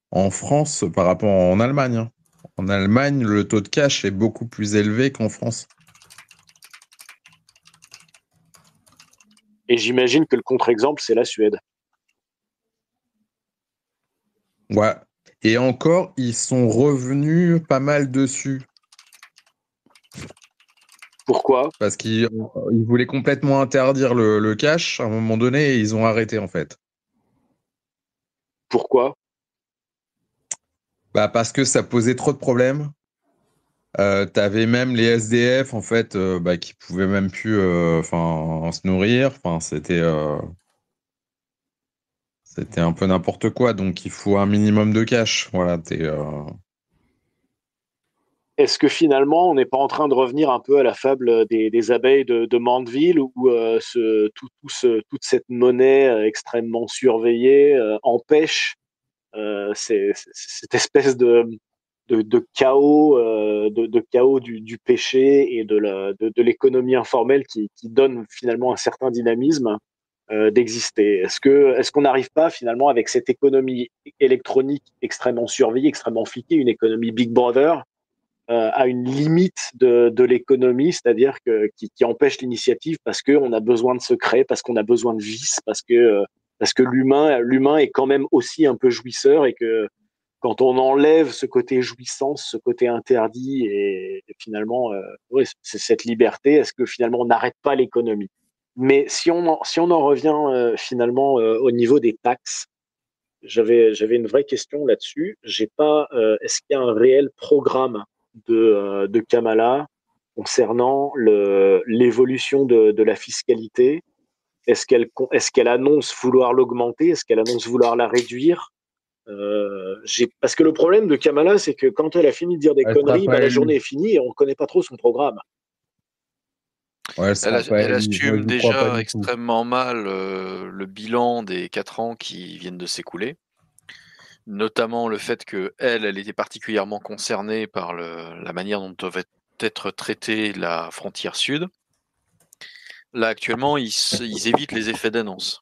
en France par rapport en Allemagne, hein. En Allemagne, le taux de cash est beaucoup plus élevé qu'en France. Et j'imagine que le contre-exemple, c'est la Suède. Ouais. Et encore, ils sont revenus pas mal dessus. Pourquoi? Parce qu'ils voulaient complètement interdire le cash à un moment donné et ils ont arrêté en fait. Pourquoi? Bah, parce que ça posait trop de problèmes. T'avais même les SDF en fait bah, qui pouvaient même plus se nourrir. Enfin, c'était un peu n'importe quoi. Donc il faut un minimum de cash. Voilà, Est-ce que finalement, on n'est pas en train de revenir un peu à la fable des abeilles de Mandeville, où toute cette monnaie extrêmement surveillée empêche cette espèce de chaos, de chaos du péché et de l'économie informelle qui donne finalement un certain dynamisme d'exister. Est-ce qu'on n'arrive pas finalement avec cette économie électronique extrêmement surveillée, extrêmement fliquée, une économie Big Brother, à une limite de l'économie, c'est-à-dire qui empêche l'initiative parce qu'on a besoin de secret, parce qu'on a besoin de vice, parce que l'humain est quand même aussi un peu jouisseur et que quand on enlève ce côté jouissance, ce côté interdit et finalement, ouais, c'est cette liberté, est-ce que finalement on n'arrête pas l'économie? Mais si on en revient finalement au niveau des taxes, j'avais une vraie question là-dessus. J'ai pas, est-ce qu'il y a un réel programme de Kamala concernant l'évolution de la fiscalité? Est-ce qu'elle annonce vouloir l'augmenter? Est-ce qu'elle annonce vouloir la réduire? Parce que le problème de Kamala, c'est que quand elle a fini de dire des elle sera conneries, pas la élue. journée est finie et on ne connaît pas trop son programme. Ouais, elle sera pas Elle élue. Moi, assume j'y crois pas déjà du tout. extrêmement mal le bilan des 4 ans qui viennent de s'écouler, notamment le fait que elle était particulièrement concernée par la manière dont devait être traitée la frontière sud. Là, actuellement, ils évitent les effets d'annonce.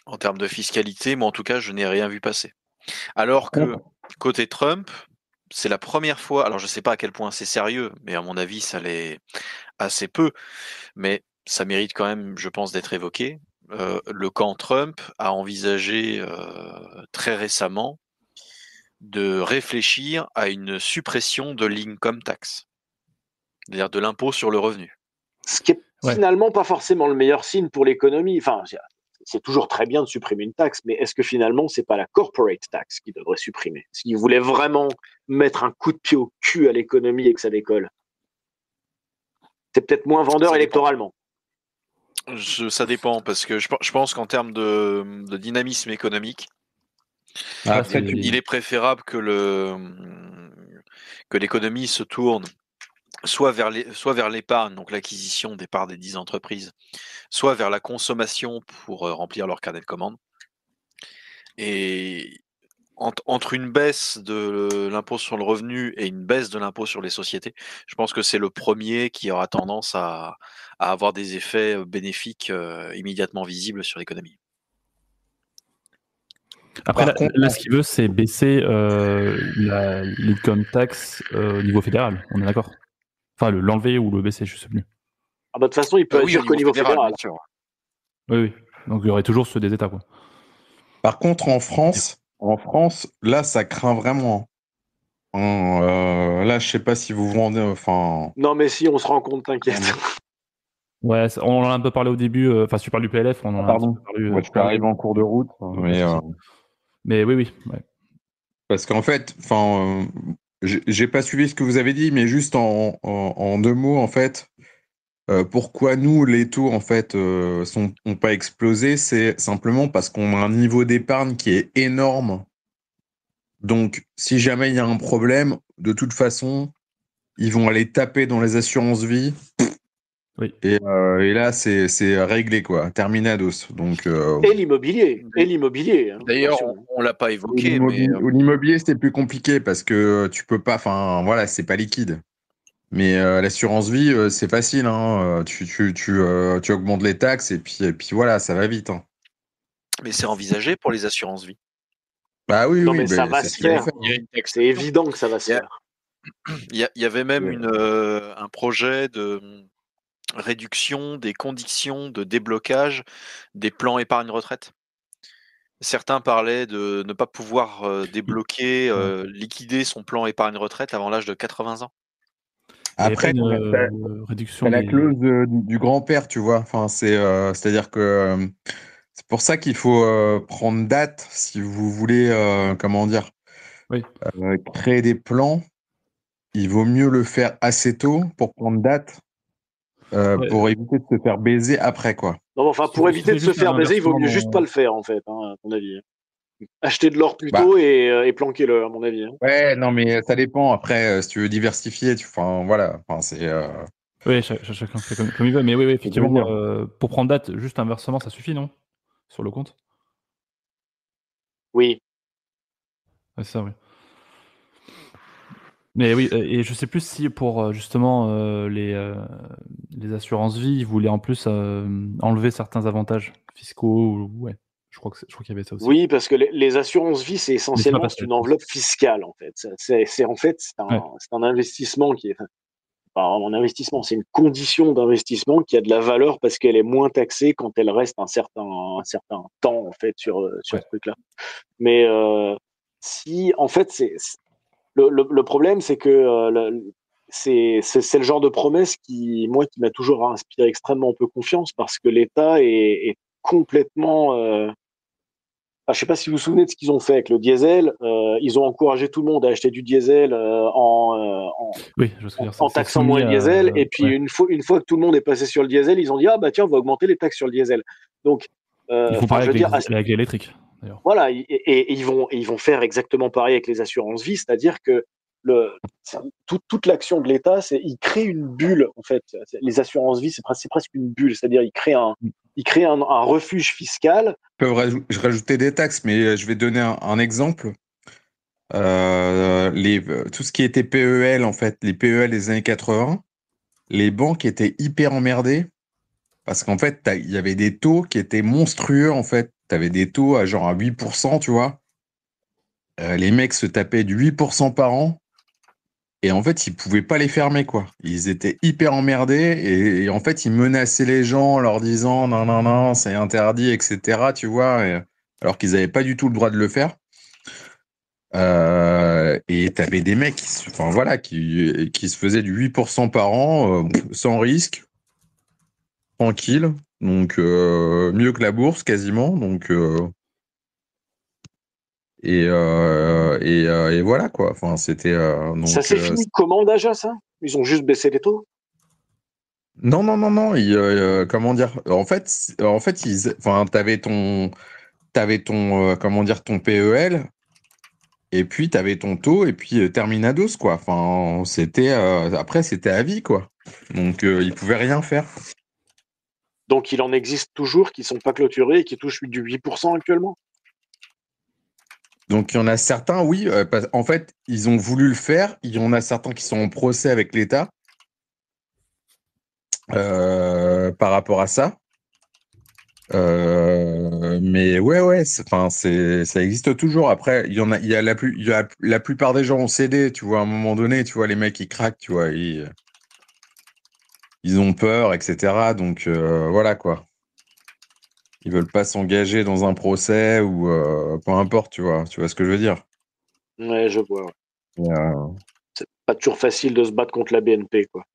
En termes de fiscalité, moi en tout cas, je n'ai rien vu passer. Alors que côté Trump, c'est la première fois, alors je ne sais pas à quel point c'est sérieux, mais à mon avis, ça l'est assez peu, mais ça mérite quand même, je pense, d'être évoqué. Le camp Trump a envisagé très récemment de réfléchir à une suppression de l'income tax, c'est-à-dire de l'impôt sur le revenu. Ce qui est Ouais. finalement pas forcément le meilleur signe pour l'économie. Enfin, c'est toujours très bien de supprimer une taxe, mais est-ce que finalement c'est pas la corporate tax qui devrait supprimer? S'ils voulaient vraiment mettre un coup de pied au cul à l'économie et que ça décolle. c'est peut-être moins vendeur Ça dépend. électoralement. Ça dépend, parce que je pense qu'en termes de dynamisme économique, Après, il est préférable que l'économie se tourne soit vers l'épargne, donc l'acquisition des parts des 10 entreprises, soit vers la consommation pour remplir leur carnet de commandes. Et entre une baisse de l'impôt sur le revenu et une baisse de l'impôt sur les sociétés, je pense que c'est le premier qui aura tendance à avoir des effets bénéfiques immédiatement visibles sur l'économie. Après, Par contre, là, ce qu'il veut, c'est baisser l'income tax au niveau fédéral. On est d'accord? Enfin, l'enlever ou le baisser, je sais plus. Ah bah, de toute façon, il peut Oui, agir qu'au niveau fédéral. bien sûr. Oui, oui. Donc, il y aurait toujours ceux des États, quoi. Par contre, en France, là, ça craint vraiment. Là, je sais pas si vous vous rendez. Enfin, Non, mais si, on se rend compte, t'inquiète. Ouais, on en a un peu parlé au début. Enfin, si tu parles du PLF, on en a un petit peu parlé. moi, je suis arrivé en cours de route, mais oui, oui. Ouais. parce qu'en fait, enfin, j'ai pas suivi ce que vous avez dit, mais juste en 2 mots, en fait, pourquoi nous, les taux, en fait, ont pas explosé, c'est simplement parce qu'on a un niveau d'épargne qui est énorme. Donc, si jamais il y a un problème, de toute façon, ils vont aller taper dans les assurances vie. Oui. Et là, c'est réglé, quoi. Terminados. Donc, Et l'immobilier. Hein, d'ailleurs, attention. on l'a pas évoqué, mais l'immobilier, c'était plus compliqué parce que tu peux pas. Enfin, voilà, c'est pas liquide. Mais l'assurance vie, c'est facile. Hein. Tu augmentes les taxes et puis voilà, ça va vite. Hein. mais c'est envisagé pour les assurances vie. Bah oui, Non, oui, mais ça va c'est se ce qu'ils vont faire. faire. Il y a une C'est taxation. évident que ça va se faire. Il y avait même un projet de réduction des conditions de déblocage des plans épargne retraite. Certains parlaient de ne pas pouvoir débloquer, liquider son plan épargne retraite avant l'âge de 80 ans. Après, réduction t'as la des... clause du grand-père, tu vois. Enfin, c'est-à-dire que c'est pour ça qu'il faut prendre date si vous voulez, comment dire, Oui. créer des plans. Il vaut mieux le faire assez tôt pour prendre date, pour éviter de se faire baiser après, quoi. Non, enfin, pour éviter de se faire baiser, il vaut mieux juste pas le faire, en fait, hein, à mon avis. Acheter de l'or plus tôt et planquer-le, à mon avis. Hein. Ouais, non, mais ça dépend. Après, si tu veux diversifier, enfin, voilà. Enfin, c'est. Oui, chacun fait comme il veut. Mais oui, effectivement, pour prendre date, juste un versement, ça suffit, non? Sur le compte? Oui. Ouais, c'est ça, oui. Mais oui, et je sais plus si pour justement les assurances vie, ils voulaient en plus enlever certains avantages fiscaux. Ouais, je crois qu'il y avait ça aussi. Oui, parce que les assurances vie, c'est essentiellement une enveloppe fiscale, en fait. C'est un investissement qui est. Pas vraiment un investissement, c'est une condition d'investissement qui a de la valeur parce qu'elle est moins taxée quand elle reste un certain temps en fait sur ce truc-là. Mais si en fait le problème c'est que c'est le genre de promesse qui m'a toujours inspiré extrêmement peu confiance parce que l'État est complètement je ne sais pas si vous vous souvenez de ce qu'ils ont fait avec le diesel. Ils ont encouragé tout le monde à acheter du diesel en taxant moins le diesel. Et puis une fois que tout le monde est passé sur le diesel, ils ont dit ah bah tiens, on va augmenter les taxes sur le diesel. Donc ils font pareil avec l'électrique. D'ailleurs. Voilà, et ils vont faire exactement pareil avec les assurances vie, c'est-à-dire que toute l'action de l'État, c'est il crée une bulle en fait. Les assurances vie, c'est presque une bulle, c'est-à-dire il crée un refuge fiscal. Je peux rajouter des taxes, mais je vais donner un exemple. Tout ce qui était PEL, en fait, les PEL des années 80, les banques étaient hyper emmerdées parce qu'en fait, il y avait des taux qui étaient monstrueux. En fait, tu avais des taux à genre à 8%, tu vois. Les mecs se tapaient du 8% par an. Et en fait, ils pouvaient pas les fermer, quoi. Ils étaient hyper emmerdés et en fait, ils menaçaient les gens en leur disant non, non, non, c'est interdit, etc. Tu vois, alors qu'ils n'avaient pas du tout le droit de le faire. Et t'avais des mecs qui se faisaient du 8% par an, sans risque, tranquille. Donc, mieux que la bourse, quasiment. Donc, et voilà, quoi. Enfin, c'était. Ça s'est fini comment déjà, ça? Ils ont juste baissé les taux? Non, non, non, non. Comment dire? T'avais ton, comment dire, ton PEL, et puis t'avais ton taux, et puis terminados, quoi. Enfin, après, c'était à vie, quoi. Donc, ils pouvaient rien faire. Donc il en existe toujours qui sont pas clôturés et qui touchent du 8% actuellement. Donc, il y en a certains, oui. En fait, ils ont voulu le faire. Il y en a certains qui sont en procès avec l'État par rapport à ça. Mais ouais, ça existe toujours. Après, la plupart des gens ont cédé, tu vois, à un moment donné, tu vois, les mecs, ils craquent, tu vois, ils ont peur, etc. Donc, voilà, quoi. Ils veulent pas s'engager dans un procès ou peu importe, tu vois ce que je veux dire. Ouais, je vois. Ouais. Et, C'est pas toujours facile de se battre contre la BNP, quoi.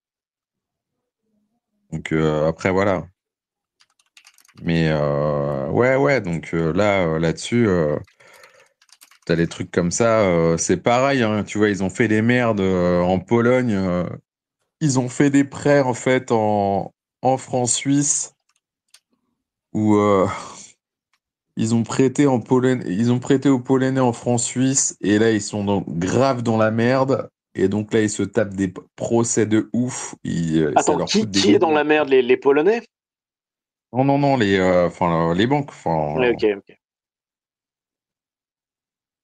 donc, après, voilà. Mais, ouais, donc là-dessus, t'as des trucs comme ça, c'est pareil, hein, tu vois, ils ont fait des merdes en Pologne. Ils ont fait des prêts en fait en francs suisses où ils ont prêté aux Polonais en francs suisses et là ils sont grave dans la merde et donc là ils se tapent des procès de ouf. Ça Attends, leur coûte des qui est dans millions. la merde, les Polonais? Non, non, non, les banques. Ouais, ok.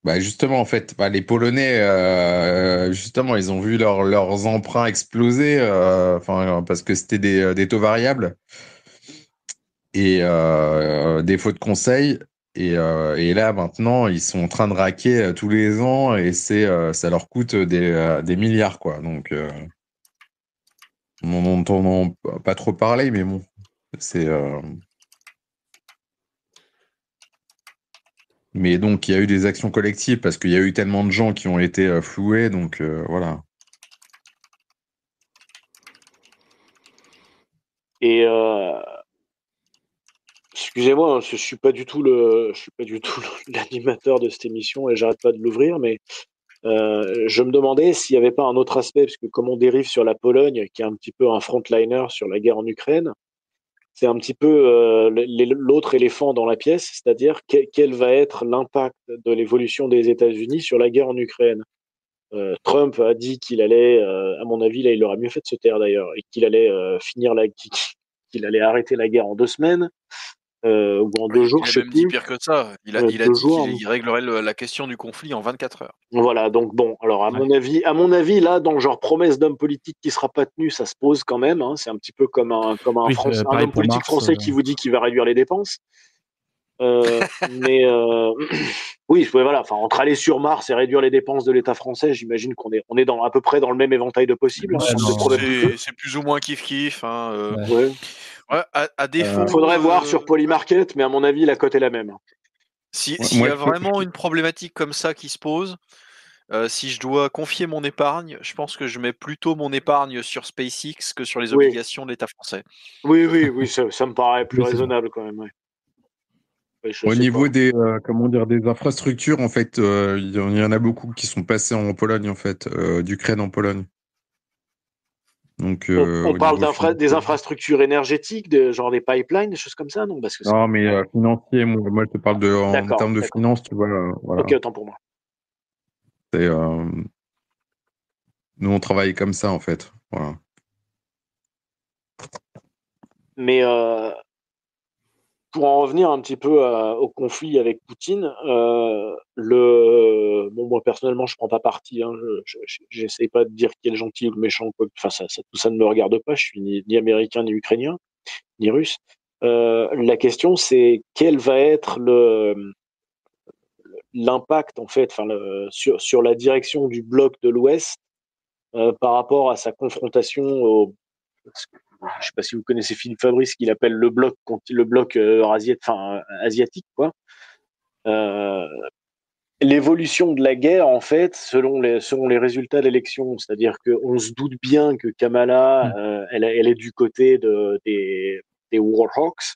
Bah justement en fait, bah, les Polonais justement ils ont vu leurs emprunts exploser parce que c'était des taux variables. Et des faux de conseil. Et là, maintenant, ils sont en train de raquer tous les ans et ça leur coûte des milliards, quoi. Donc, on n'entend pas trop parler, mais bon, c'est. Mais donc, il y a eu des actions collectives parce qu'il y a eu tellement de gens qui ont été floués, donc voilà. Et excusez-moi, hein, je suis pas du tout l'animateur de cette émission et j'arrête pas de l'ouvrir, mais je me demandais s'il n'y avait pas un autre aspect, parce que comme on dérive sur la Pologne, qui est un petit peu un frontliner sur la guerre en Ukraine, c'est un petit peu l'autre éléphant dans la pièce, c'est-à-dire quel va être l'impact de l'évolution des États-Unis sur la guerre en Ukraine. Trump a dit qu'il allait, à mon avis, là, il aurait mieux fait de se taire d'ailleurs, et qu'il allait qu'il allait arrêter la guerre en 2 semaines, ou en 2 jours, Il a je sais même dit plus. pire que ça. Il a Deux dit jours. qu'il réglerait la question du conflit en 24 heures. Voilà, donc bon, alors à mon avis, là, dans le genre promesse d'homme politique qui sera pas tenue, ça se pose quand même. Hein, c'est un petit peu comme Oui, un pareil homme pour politique Mars. français qui vous dit qu'il va réduire les dépenses. Mais oui, voilà. Enfin, entre aller sur Mars et réduire les dépenses de l'État français, j'imagine on est à peu près dans le même éventail de possible, hein, Ouais, sans être trop coûteux. C'est plus ou moins kiff-kiff. Hein, ouais. Ouais. ouais, à défaut, Faudrait voir sur Polymarket, mais à mon avis, la cote est la même. s'il y Moi, a vraiment une problématique comme ça qui se pose, si je dois confier mon épargne, je pense que je mets plutôt mon épargne sur SpaceX que sur les Oui, obligations de l'État français. oui, ça me paraît plus Oui, c'est ça. raisonnable quand même. Ouais. Ouais, je au sais pas. niveau des infrastructures, en fait, il y en a beaucoup qui sont passés en Pologne, en fait, d'Ukraine en Pologne. Donc, On au parle niveau des financier. infrastructures énergétiques, genre des pipelines, des choses comme ça, non? Parce que Non, mais financier, moi, je te parle en d'accord, termes de d'accord. finances, tu vois, Ok, voilà. autant pour moi. C'est, nous, on travaille comme ça, en fait. Voilà. Mais pour en revenir un petit peu au conflit avec Poutine, bon, moi personnellement, je prends pas parti. Hein, j'essaie pas de dire qui est le gentil ou le méchant. Quoi. Enfin, tout ça ne me regarde pas. Je suis ni américain, ni ukrainien, ni russe. La question, c'est quel va être l'impact en fait, enfin, sur la direction du bloc de l'Ouest par rapport à sa confrontation je ne sais pas si vous connaissez Philippe Fabrice, qu'il appelle le bloc asiatique, quoi. Euh, L'évolution de la guerre, en fait, selon les résultats d'élection, c'est-à-dire qu'on se doute bien que Kamala, elle est du côté des Warhawks,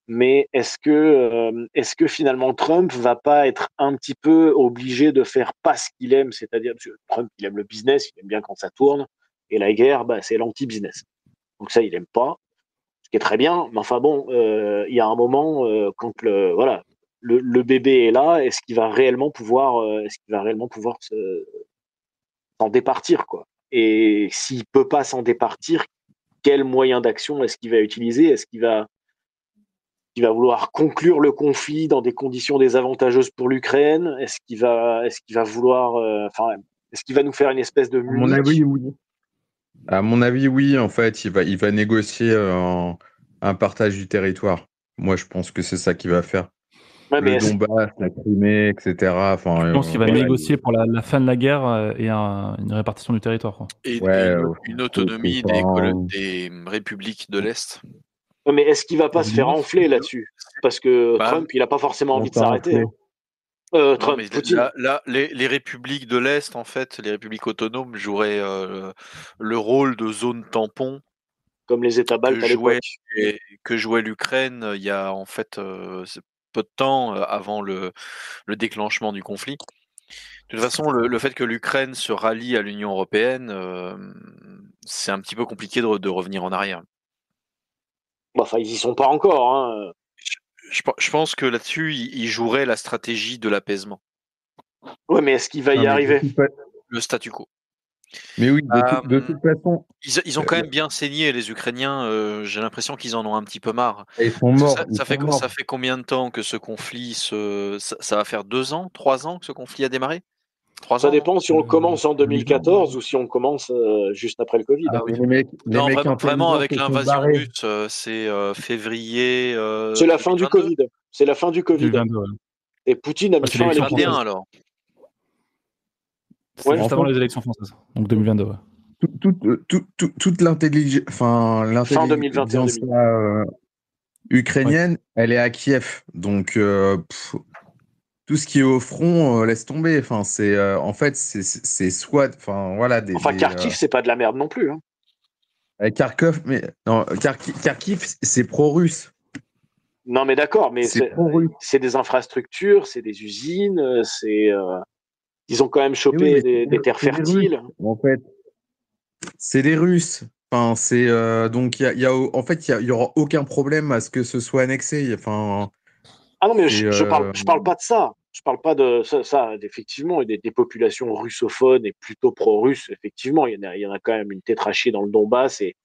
mais est-ce que finalement Trump va pas être un petit peu obligé de faire pas ce qu'il aime, c'est-à-dire Trump, il aime le business, il aime bien quand ça tourne, et la guerre, bah, c'est l'anti-business. Donc ça, il n'aime pas, ce qui est très bien. Mais enfin bon, il y a un moment, quand le bébé est là, est-ce qu'il va réellement pouvoir s'en départir, quoi. Et s'il peut pas s'en départir, quel moyen d'action est-ce qu'il va utiliser? Est-ce qu'il va vouloir conclure le conflit dans des conditions désavantageuses pour l'Ukraine? Est-ce qu'il va vouloir, est-ce qu'il va nous faire une espèce de À mon Munich? avis, oui. À mon avis, oui. En fait, il va négocier un partage du territoire. Moi, je pense que c'est ça qu'il va faire. Ouais, mais Le Donbass, la Crimée, etc. Enfin, Je pense qu'il va voilà. négocier pour la fin de la guerre et une répartition du territoire, quoi. Et Ouais, une autonomie c'est pas- des républiques de l'Est. ouais, mais est-ce qu'il va pas se faire enfler là-dessus? Parce que Bah, Trump, il a pas forcément envie de Longtemps s'arrêter. enflé. non, Trump, mais Poutine. là, les républiques de l'Est, en fait, les républiques autonomes joueraient le rôle de zone tampon Comme les États baltes que à jouait, l'époque. que jouait l'Ukraine il y a en fait peu de temps avant le déclenchement du conflit. De toute façon, le fait que l'Ukraine se rallie à l'Union européenne, c'est un petit peu compliqué de revenir en arrière. Bah, enfin, ils y sont pas encore, hein. Je pense que là-dessus, il jouerait la stratégie de l'apaisement, Ouais, mais est-ce qu'il va Non, y mais arriver? le statu quo. mais oui, de Euh, toute façon, Ils ont quand même bien saigné, les Ukrainiens. J'ai l'impression qu'ils en ont un petit peu marre. ils sont Parce que morts. Ils sont ça morts. fait combien de temps que ce conflit ça va faire 2 ans, 3 ans que ce conflit a démarré? 3 Ça ans, non? dépend si on commence en 2020. 2014 ou si on commence juste après le Covid. Ah oui. Les Non, mecs vraiment intelligents avec se sont l'invasion barrés. russe, c'est février C'est la fin du 2022? Covid. C'est la fin du Covid. 2022, ouais. Et Poutine a mis C'est fin à l'élection l'épidémie. 21 française. alors. C'est Ouais. juste En avant fait, les élections françaises. Donc 2022, ouais. toute l'intelligence, enfin, Fin 2021, l'intelligence 2000. Ouais. ukrainienne, elle est à Kiev. Donc, tout ce qui est au front, laisse tomber. Enfin, en fait, c'est soit, enfin, voilà, Enfin, Kharkiv, c'est pas de la merde non plus, hein. Kharkov, mais non, Kharkiv, c'est pro-russe. Non, mais d'accord, mais C'est pro-russe. c'est des infrastructures, c'est des usines, ils ont quand même Mais oui, chopé mais des terres c'est des Russes, fertiles. en fait. C'est des Russes. Enfin, donc en fait, il y aura aucun problème à ce que ce soit annexé. Enfin, Ah non, mais c'est je parle pas de ça. Je parle pas de ça effectivement, des populations russophones et plutôt pro-russes, effectivement, il y en a quand même une tétrachée dans le Donbass et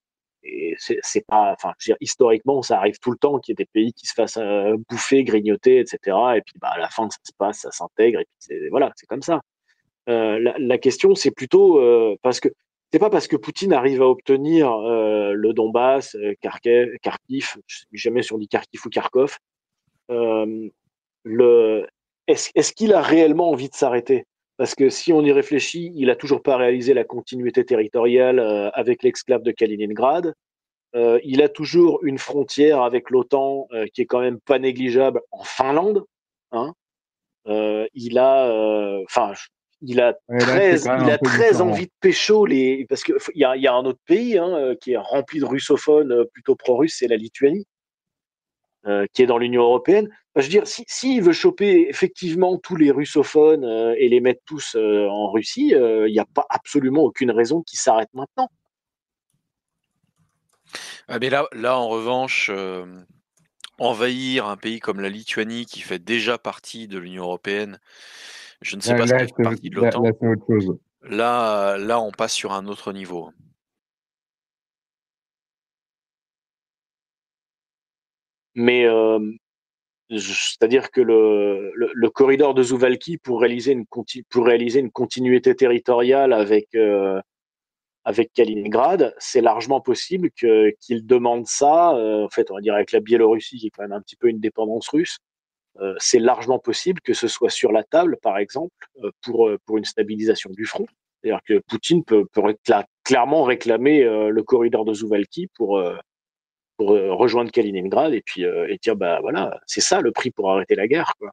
c'est pas, enfin, je veux dire, historiquement, ça arrive tout le temps qu'il y ait des pays qui se fassent bouffer, grignoter, etc. Et puis, bah, à la fin, ça se passe, ça s'intègre, et puis voilà, c'est comme ça. La question, c'est plutôt parce que c'est pas parce que Poutine arrive à obtenir le Donbass, Kharkiv, je sais jamais si on dit Kharkiv ou Kharkov, euh, est-ce qu'il a réellement envie de s'arrêter? Parce que si on y réfléchit, il a toujours pas réalisé la continuité territoriale avec l'exclave de Kaliningrad. Il a toujours une frontière avec l'OTAN qui est quand même pas négligeable en Finlande, hein. Enfin, ouais, là, c'est quand même il un a peu très différent. envie de pécho parce que il y a un autre pays hein, qui est rempli de russophones plutôt pro-russes, c'est la Lituanie, qui est dans l'Union européenne. Enfin, je veux dire, si veut choper effectivement tous les russophones et les mettre tous en Russie, il n'y a pas absolument aucune raison qu'ils s'arrêtent maintenant. Ah, mais là en revanche, envahir un pays comme la Lituanie qui fait déjà partie de l'Union européenne, je ne sais pas si elle fait partie de l'OTAN. Là, c'est autre chose. Là, on passe sur un autre niveau. Mais c'est-à-dire que le corridor de Zouvalki pour réaliser une continuité territoriale avec Kaliningrad, c'est largement possible qu'il demande ça. En fait, on va dire avec la Biélorussie qui est quand même un petit peu une dépendance russe, c'est largement possible que ce soit sur la table, par exemple, pour une stabilisation du front. C'est-à-dire que Poutine peut clairement réclamer le corridor de Zouvalki pour rejoindre Kaliningrad et dire bah voilà, c'est ça le prix pour arrêter la guerre, quoi.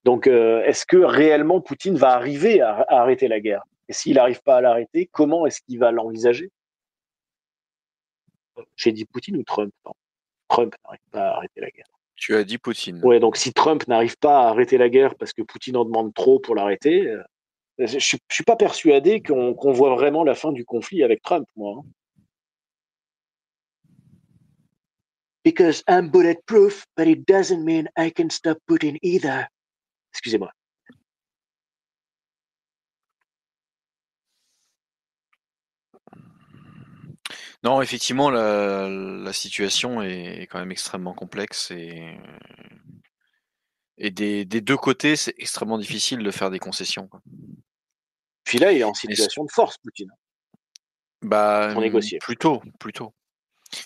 Donc est-ce que réellement Poutine va arriver à arrêter la guerre? Et s'il n'arrive pas à l'arrêter, comment est-ce qu'il va l'envisager? J'ai dit Poutine ou Trump? Non. Trump n'arrive pas à arrêter la guerre. Tu as dit Poutine. Ouais, donc si Trump n'arrive pas à arrêter la guerre parce que Poutine en demande trop pour l'arrêter, je suis pas persuadé qu'on voit vraiment la fin du conflit avec Trump, moi, hein. Because I'm bulletproof, but it doesn't mean I can stop Putin either. Excusez-moi. Non, effectivement, la situation est quand même extrêmement complexe et des deux côtés, c'est extrêmement difficile de faire des concessions, quoi. Puis là, il est en situation de force, Poutine, Bah, pour négocier. plutôt.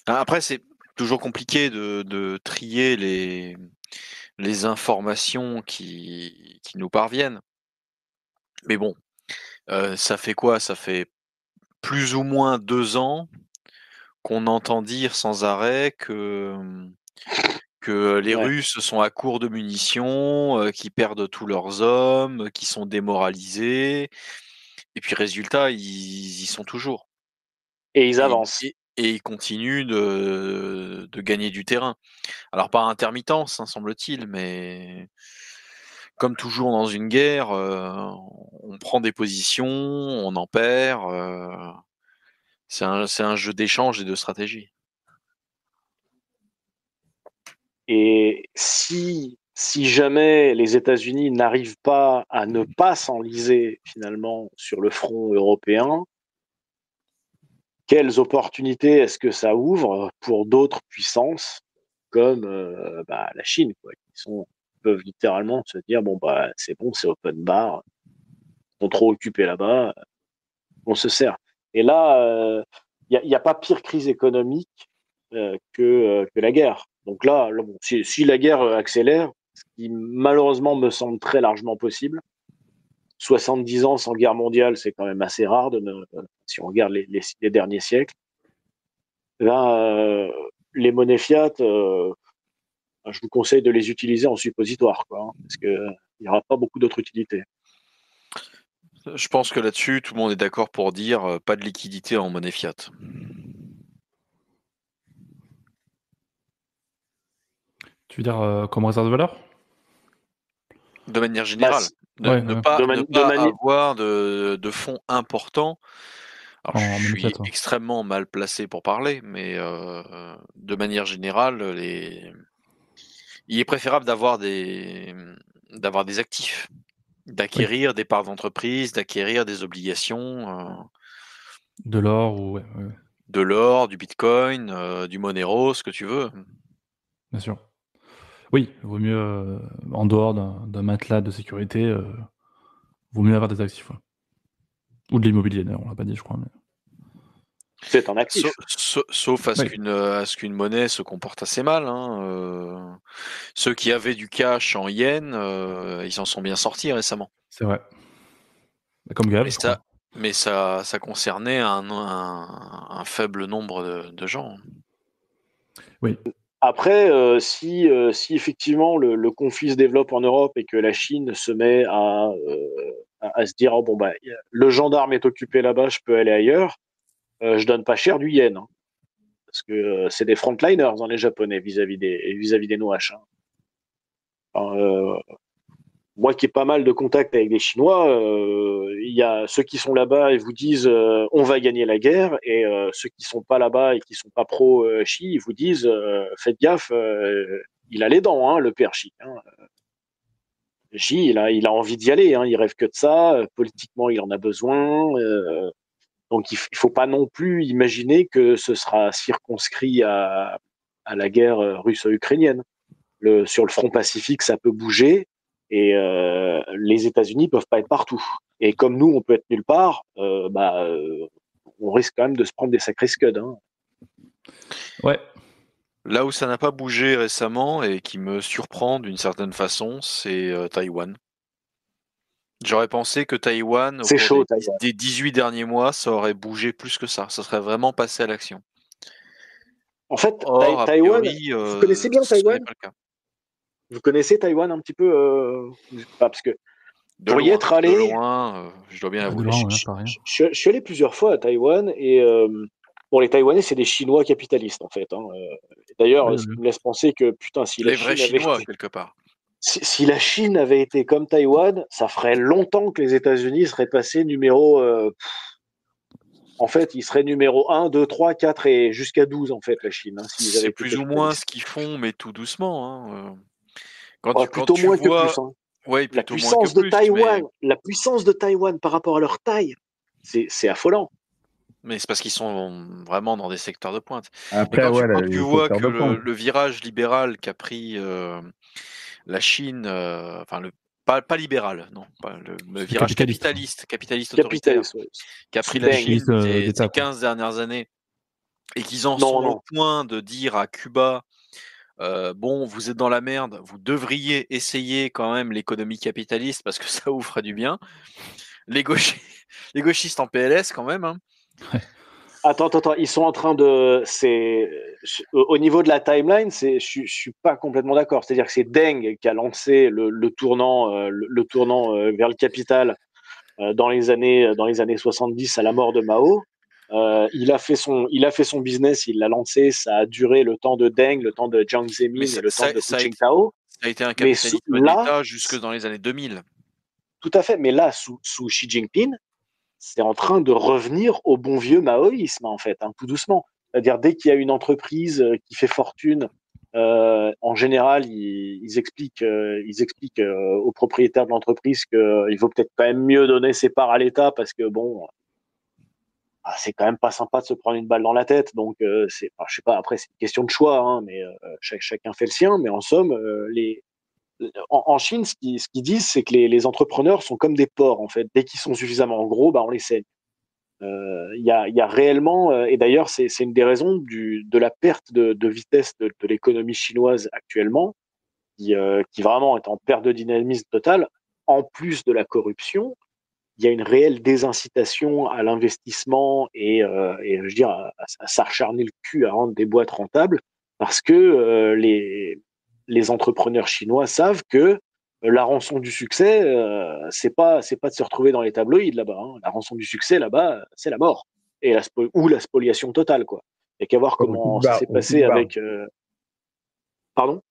Après, c'est toujours compliqué de trier les informations qui nous parviennent. Mais bon, ça fait quoi? Ça fait plus ou moins 2 ans qu'on entend dire sans arrêt que les Ouais. Russes sont à court de munitions, qu'ils perdent tous leurs hommes, qu'ils sont démoralisés. Et puis résultat, ils y sont toujours. Et ils Et, avancent. et ils continuent de gagner du terrain. Alors par intermittence, hein, semble-t-il, mais comme toujours dans une guerre, on prend des positions, on en perd. C'est un jeu d'échange et de stratégie. Et si jamais les États-Unis n'arrivent pas à ne pas s'enliser finalement sur le front européen, quelles opportunités est-ce que ça ouvre pour d'autres puissances comme la Chine, quoi, peuvent littéralement se dire bon bah c'est bon, c'est open bar, ils sont trop occupés là-bas, on se sert. Et là, il n'y a pas pire crise économique que la guerre. Donc là bon, si la guerre accélère, ce qui malheureusement me semble très largement possible, 70 ans sans guerre mondiale, c'est quand même assez rare si on regarde les derniers siècles. Là, les monnaies fiat, je vous conseille de les utiliser en suppositoire, quoi, hein, parce qu'il n'y aura pas beaucoup d'autres utilités. Je pense que là-dessus, tout le monde est d'accord pour dire pas de liquidité en monnaie fiat. Tu veux dire comme réserve de valeur? De manière générale. Ne pas avoir de fonds importants. Alors, je suis extrêmement mal placé pour parler, mais de manière générale, il est préférable d'avoir des actifs, d'acquérir des parts d'entreprise, d'acquérir des obligations. De l'or ou de l'or, du bitcoin, du Monero, ce que tu veux. Bien sûr. Oui, il vaut mieux, en dehors d'un matelas de sécurité, vaut mieux avoir des actifs. Ouais. Ou de l'immobilier, d'ailleurs, on l'a pas dit, je crois. Mais... C'est un actif. Sauf à ce qu'une monnaie se comporte assez mal. Hein. Ceux qui avaient du cash en yens, ils s'en sont bien sortis récemment. C'est vrai. Comme Gav, je crois. Mais ça concernait un faible nombre de gens. Oui. Après, si effectivement le conflit se développe en Europe et que la Chine se met à se dire oh, bon bah le gendarme est occupé là-bas, je peux aller ailleurs, je donne pas cher du yen, hein, parce que c'est des frontliners dans les Japonais vis-à-vis des Noaches. Hein. Enfin, moi qui ai pas mal de contacts avec des Chinois, il y a ceux qui sont là-bas et vous disent on va gagner la guerre, et ceux qui sont pas là-bas et qui sont pas pro Xi, ils vous disent faites gaffe, il a les dents, hein, le père Xi. Hein. Xi, il a envie d'y aller, hein, il rêve que de ça. Politiquement, il en a besoin. Donc il faut pas non plus imaginer que ce sera circonscrit à la guerre russo-ukrainienne. Sur le front pacifique, ça peut bouger. Et les États-Unis peuvent pas être partout. Et comme nous, on peut être nulle part, on risque quand même de se prendre des sacrés scuds. Hein. Ouais. Là où ça n'a pas bougé récemment et qui me surprend d'une certaine façon, c'est Taïwan. J'aurais pensé que Taïwan, au cours des 18 derniers mois, ça aurait bougé plus que ça. Ça serait vraiment passé à l'action. En fait, Taïwan, vous connaissez bien Taïwan ? Vous connaissez Taïwan un petit peu parce que pour y être allé, de loin, je dois bien avouer. Je suis allé plusieurs fois à Taïwan et les Taïwanais, c'est des Chinois capitalistes en fait. Hein. D'ailleurs, ce qui me laisse penser que putain, si la Chine Chinois quelque part. Si la Chine avait été comme Taïwan, ça ferait longtemps que les États-Unis seraient passés numéro En fait, ils seraient numéro 1, 2, 3, 4 et jusqu'à 12, en fait, la Chine. C'est plus ou moins ce qu'ils font, mais tout doucement. Hein. Quand plutôt tu moins vois... que plus. Hein. Ouais, La plutôt moins que puissance de plus, Taïwan, mais... la puissance de Taïwan par rapport à leur taille, c'est affolant. Mais c'est parce qu'ils sont vraiment dans des secteurs de pointe. Après, quand ouais, tu les vois secteurs que de pointe. le virage libéral qu'a pris la Chine, enfin pas libéral, non, pas le virage capitaliste autoritaire qu'a pris la Chine ces 15 dernières années, et qu'ils en sont au point de dire à Cuba, bon, vous êtes dans la merde, vous devriez essayer quand même l'économie capitaliste parce que ça vous fera du bien. Les gauchistes en PLS quand même. Hein. Attends, ils sont en train de... Au niveau de la timeline, je suis pas complètement d'accord. C'est-à-dire que c'est Deng qui a lancé le tournant vers le capital dans les années 70 à la mort de Mao. Il a fait son business, il l'a lancé, ça a duré le temps de Deng, le temps de Jiang Zemin et le temps de Hu Jintao. Ça a été un capitalisme d'État jusque dans les années 2000. Tout à fait, mais là, sous Xi Jinping, c'est en train de revenir au bon vieux maoïsme, en fait, tout doucement. C'est-à-dire, dès qu'il y a une entreprise qui fait fortune, en général, ils expliquent aux propriétaires de l'entreprise qu'il vaut peut-être quand même mieux donner ses parts à l'État parce que, bon, c'est quand même pas sympa de se prendre une balle dans la tête. Donc, je sais pas, après, c'est une question de choix, hein, mais chacun fait le sien. Mais en somme, en Chine, ce qu'ils disent, c'est que les entrepreneurs sont comme des porcs, en fait. Dès qu'ils sont suffisamment gros, on les saigne. Il y a réellement, et d'ailleurs, c'est une des raisons de la perte de vitesse de l'économie chinoise actuellement, qui vraiment est en perte de dynamisme total. En plus de la corruption, il y a une réelle désincitation à l'investissement et je veux dire, à s'acharner le cul à rendre des boîtes rentables, parce que les entrepreneurs chinois savent que la rançon du succès, c'est pas de se retrouver dans les tabloïds là-bas. Hein. La rançon du succès là-bas, c'est la mort ou la spoliation totale, quoi. Il n'y a qu'à voir comment ça s'est passé avec. Pardon.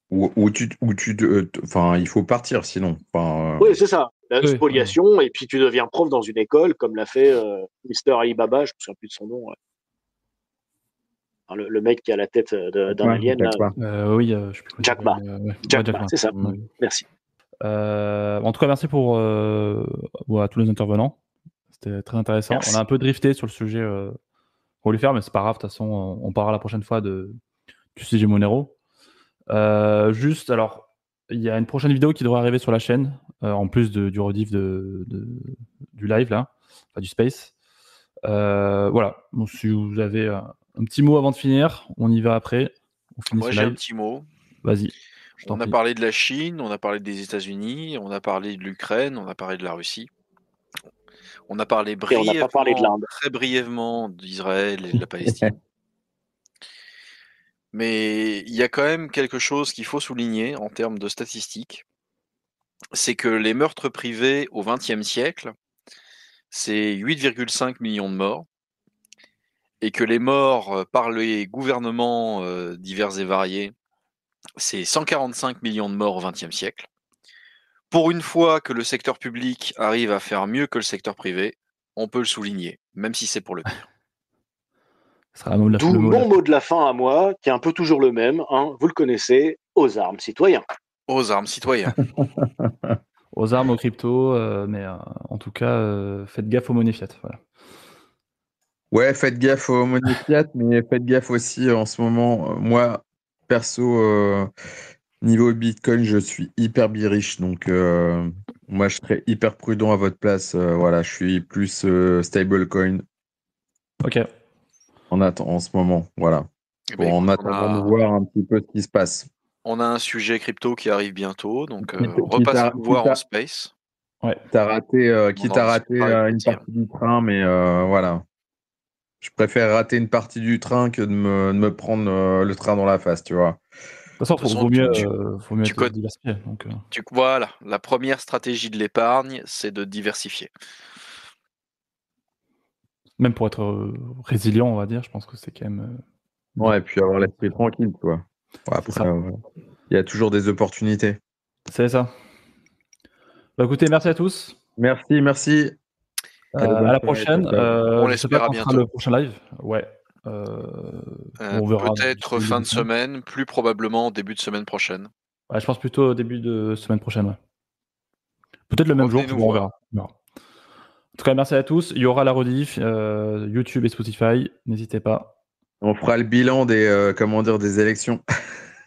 Enfin, il faut partir sinon. Oui, c'est ça. La spoliation, et puis tu deviens prof dans une école, comme l'a fait Mister Alibaba, je ne me souviens plus de son nom. Ouais. Le mec qui a la tête d'un alien. Oui, je sais plus. Jack Ma. Jack Ma, c'est ça. Merci. En tout cas, merci à tous les intervenants. C'était très intéressant. Merci. On a un peu drifté sur le sujet qu'on voulait faire, mais c'est pas grave. De toute façon, on parlera la prochaine fois du CG Monero. Juste, alors, il y a une prochaine vidéo qui devrait arriver sur la chaîne, en plus du rediff du live, là, enfin, du space. Voilà. Donc, si vous avez un petit mot avant de finir, on y va après. Moi, j'ai un petit mot. Vas-y. On a parlé de la Chine, on a parlé des États-Unis, on a parlé de l'Ukraine, on a parlé de la Russie. On a parlé très brièvement d'Israël et de la Palestine. Mais il y a quand même quelque chose qu'il faut souligner en termes de statistiques. C'est que les meurtres privés au XXe siècle, c'est 8,5 millions de morts. Et que les morts par les gouvernements divers et variés, c'est 145 millions de morts au XXe siècle. Pour une fois que le secteur public arrive à faire mieux que le secteur privé, on peut le souligner, même si c'est pour le pire. D'où mon mot de la fin à moi, qui est un peu toujours le même, hein, vous le connaissez, aux armes citoyens. Aux armes citoyens. Aux armes, aux cryptos, mais en tout cas, faites gaffe aux monnaies fiat. Voilà. Ouais, faites gaffe aux monnaies fiat, mais faites gaffe aussi en ce moment. Moi, perso, niveau Bitcoin, je suis hyper bearish, donc moi, je serais hyper prudent à votre place. Voilà, je suis plus stablecoin. Ok. En ce moment, voilà. En attendant de voir un petit peu ce qui se passe. On a un sujet crypto qui arrive bientôt, donc repasse nous voir en space. Ouais. Quitte à rater une partie du train, mais voilà. Je préfère rater une partie du train que de me prendre le train dans la face, tu vois. De toute façon, vaut mieux être diversifié. Donc, voilà, la première stratégie de l'épargne, c'est de diversifier. Même pour être résilient, on va dire, je pense que c'est quand même... Ouais, et puis avoir l'esprit tranquille, quoi. Ouais, après, il y a toujours des opportunités. C'est ça. Bah, écoutez, merci à tous. Merci. À la prochaine. On Je sais l'espère pas à quand sera bientôt. le prochain live. Ouais. On verra. Peut-être fin de semaine, plus probablement début de semaine prochaine. Ouais, je pense plutôt au début de semaine prochaine. Ouais. Peut-être le même jour, Revenez nous on voir. verra. On verra. En tout cas, merci à tous. Il y aura la rediff, YouTube et Spotify. N'hésitez pas. On fera le bilan des élections.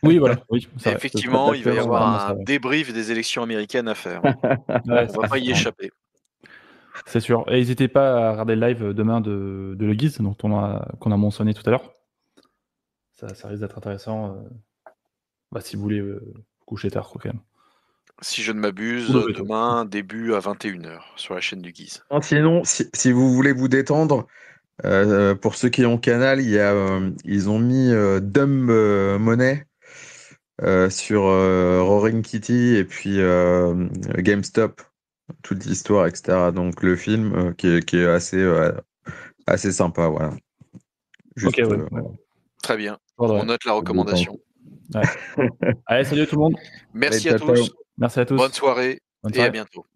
Oui, voilà. Oui, c'est vrai. Effectivement, il va y C'est avoir vraiment un ça, ouais. débrief des élections américaines à faire. Ouais, On va pas y c'est- échapper. C'est sûr. Et n'hésitez pas à regarder le live demain de Le Guise, qu'on a mentionné tout à l'heure. Ça risque d'être intéressant si vous voulez vous coucher tard, quoi, quand même. Si je ne m'abuse, Ou lever tôt. demain, début à 21h sur la chaîne du Guise. Sinon, si vous voulez vous détendre, pour ceux qui ont Canal, ils ont mis Dumb Money sur Roaring Kitty et puis GameStop, toute l'histoire, etc. Donc le film qui est assez sympa, voilà. Juste, Ok, ouais. Très bien. Ouais. On note la recommandation. Ouais. Allez, salut tout le monde. Merci Allez, à ciao, tous. ciao. Merci à tous. Bonne soirée Bonne et à soirée. bientôt.